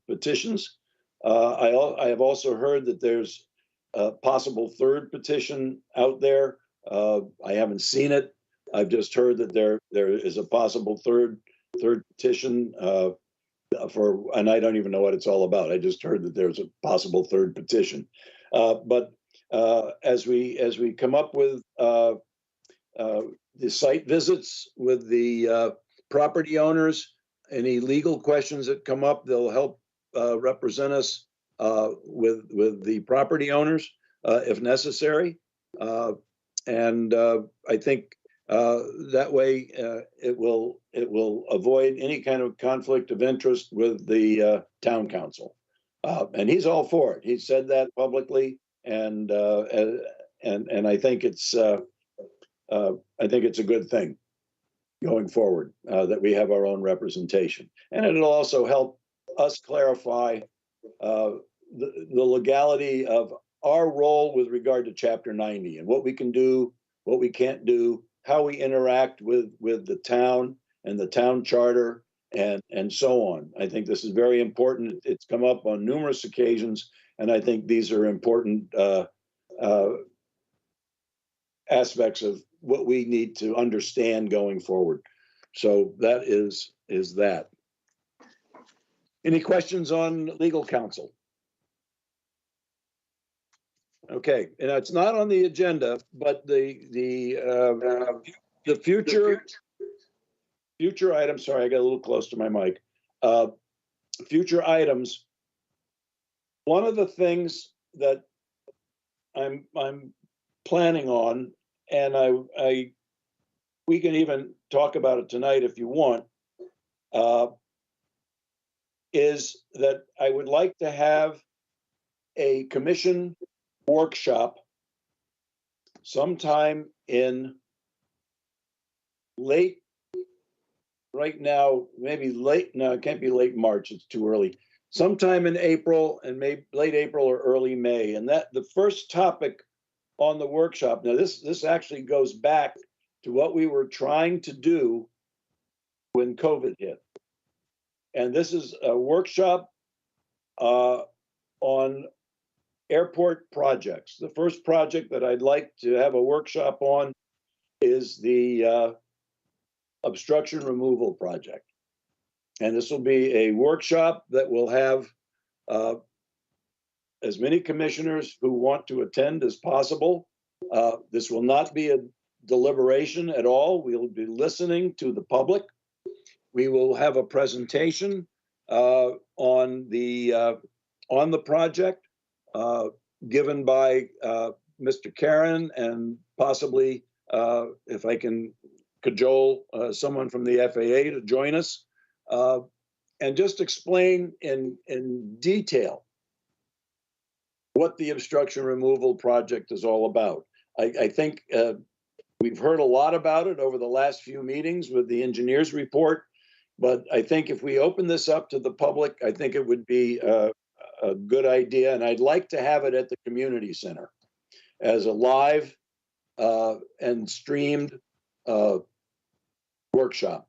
petitions. I have also heard that there's a possible third petition out there. I haven't seen it. I've just heard that there is a possible third petition and I don't even know what it's all about. I just heard that there's a possible third petition. But as we come up with the site visits with the property owners, any legal questions that come up, they'll help represent us with the property owners if necessary. And I think that way it will avoid any kind of conflict of interest with the town council. And he's all for it. He said that publicly, and I think it's a good thing. going forward, that we have our own representation. And it'll also help us clarify the legality of our role with regard to Chapter 90 and what we can do, what we can't do, how we interact with the town and the town charter and so on. I think this is very important. It's come up on numerous occasions, and I think these are important aspects of what we need to understand going forward. So that is that. Any questions on legal counsel? Okay, and it's not on the agenda, but the future items. Sorry, I got a little close to my mic. Future items. One of the things that I'm planning on, and we can even talk about it tonight if you want, is that I would like to have a commission workshop sometime in right now, maybe late, no, it can't be late March, it's too early. Sometime in April, and maybe late April or early May. And that the first topic on the workshop, now this actually goes back to what we were trying to do when COVID hit. And this is a workshop on airport projects. The first project that I'd like to have a workshop on is the obstruction removal project. And this will be a workshop that will have as many commissioners who want to attend as possible. This will not be a deliberation at all. We'll be listening to the public. We will have a presentation on the project given by Mr. Karen, and possibly if I can cajole someone from the FAA to join us, and just explain in detail what the obstruction removal project is all about. I think we've heard a lot about it over the last few meetings with the engineer's report, but I think if we open this up to the public, I think it would be a good idea, and I'd like to have it at the community center as a live and streamed workshop.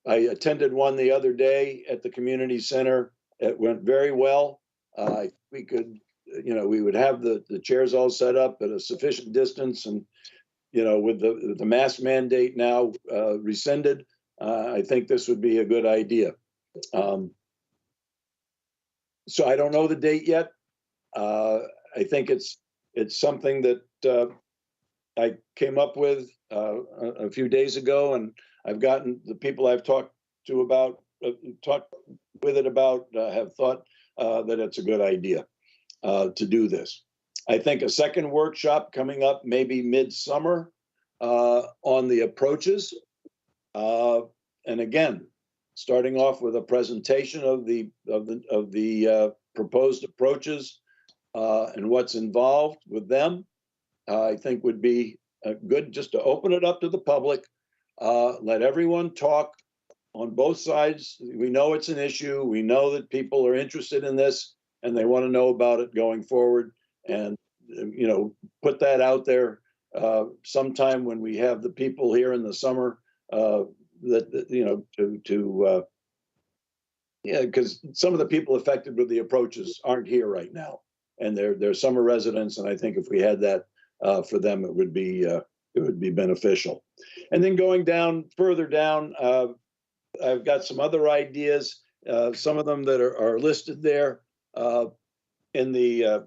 I attended one the other day at the community center. It went very well. We could, we would have the chairs all set up at a sufficient distance, and with the mask mandate now rescinded, I think this would be a good idea. So I don't know the date yet. I think it's something that I came up with a few days ago, and I've gotten the people I've talked with it about have thought that it's a good idea to do this. I think a second workshop coming up maybe midsummer on the approaches, and again, starting off with a presentation of the proposed approaches and what's involved with them. I think would be good just to open it up to the public, let everyone talk on both sides. We know it's an issue. We know that people are interested in this and they want to know about it going forward, and put that out there sometime when we have the people here in the summer because some of the people affected with the approaches aren't here right now, and they're summer residents, and I think if we had that for them, it would be beneficial. And then going further down, I've got some other ideas. Some of them that are listed there in the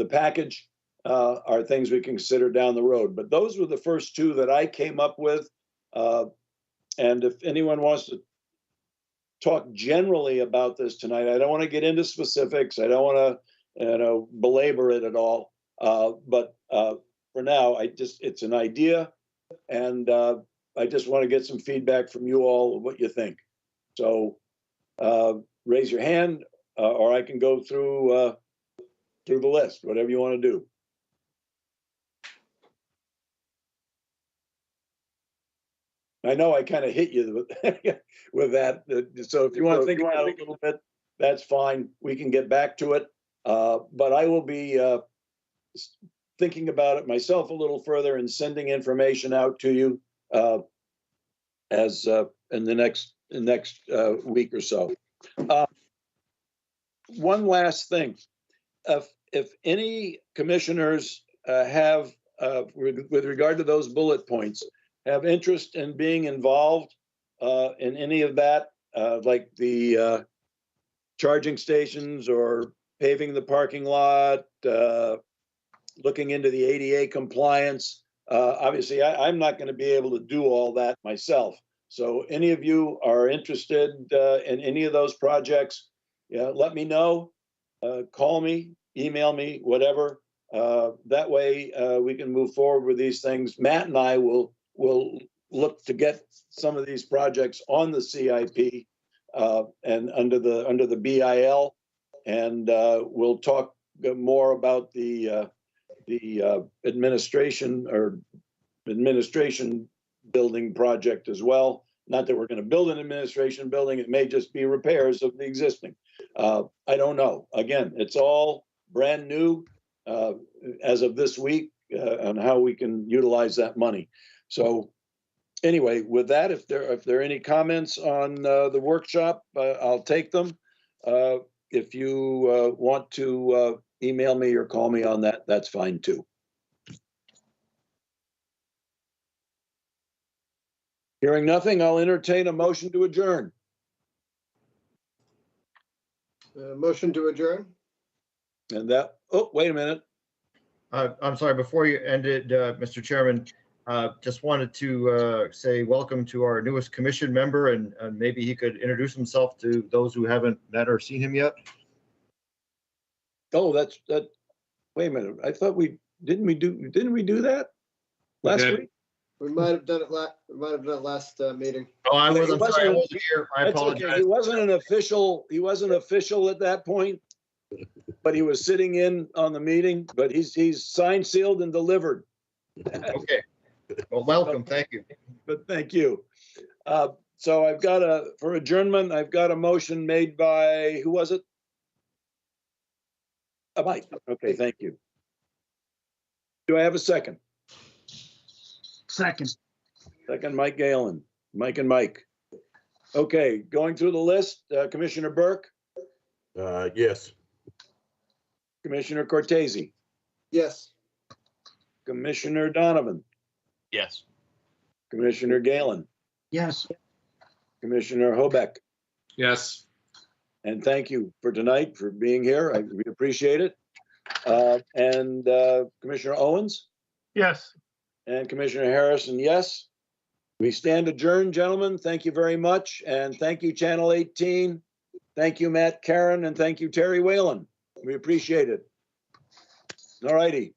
package are things we can consider down the road. But those were the first two that I came up with. And if anyone wants to talk generally about this tonight, I don't want to get into specifics. I don't want to belabor it at all. But for now, it's an idea, and I just want to get some feedback from you all of what you think. So raise your hand, or I can go through the list, whatever you want to do. I know I kind of hit you with that. So if you want to think about it a little bit, that's fine. We can get back to it. But I will be thinking about it myself a little further and sending information out to you as in the next week or so. One last thing. If any commissioners have, with regard to those bullet points, have interest in being involved in any of that, like the charging stations or paving the parking lot, looking into the ADA compliance. Obviously, I'm not going to be able to do all that myself. So any of you are interested in any of those projects, let me know, call me, email me, whatever. That way we can move forward with these things. Matt and I will look to get some of these projects on the CIP and under the BIL, and we'll talk more about the administration building project as well. Not that we're going to build an administration building, it may just be repairs of the existing. I don't know. Again, it's all brand new as of this week on how we can utilize that money. So anyway, with that, if there are any comments on the workshop, I'll take them. If you want to email me or call me on that, that's fine too. Hearing nothing, I'll entertain a motion to adjourn. Motion to adjourn? And that, oh, wait a minute. I'm sorry, before you ended, Mr. Chairman, just wanted to say welcome to our newest commission member, and maybe he could introduce himself to those who haven't met or seen him yet. Oh, that. Wait a minute. I thought didn't we do that last week? We might have done it last meeting. Oh, I'm sorry, I wasn't here. I That's apologize. okay. He wasn't an official at that point, but he was sitting in on the meeting. But he's signed, sealed, and delivered. Okay. Well, welcome. Thank you. But thank you. So I've got for adjournment, I've got a motion made by, who was it? Mike. Okay, thank you. Do I have a second? Second. Second, Mike Galen. Mike and Mike. Okay, going through the list, Commissioner Burke, Yes. Commissioner Cortese, Yes. Commissioner Donovan, Yes. Commissioner Galen, Yes. Commissioner Hobeck. Yes. And thank you for tonight for being here. We appreciate it. And Commissioner Owens Yes. and Commissioner Harrison, yes. We stand adjourned, gentlemen. Thank you very much. And thank you, Channel 18. Thank you, Matt Karen, and thank you, Terry Whalen. We appreciate it. All righty.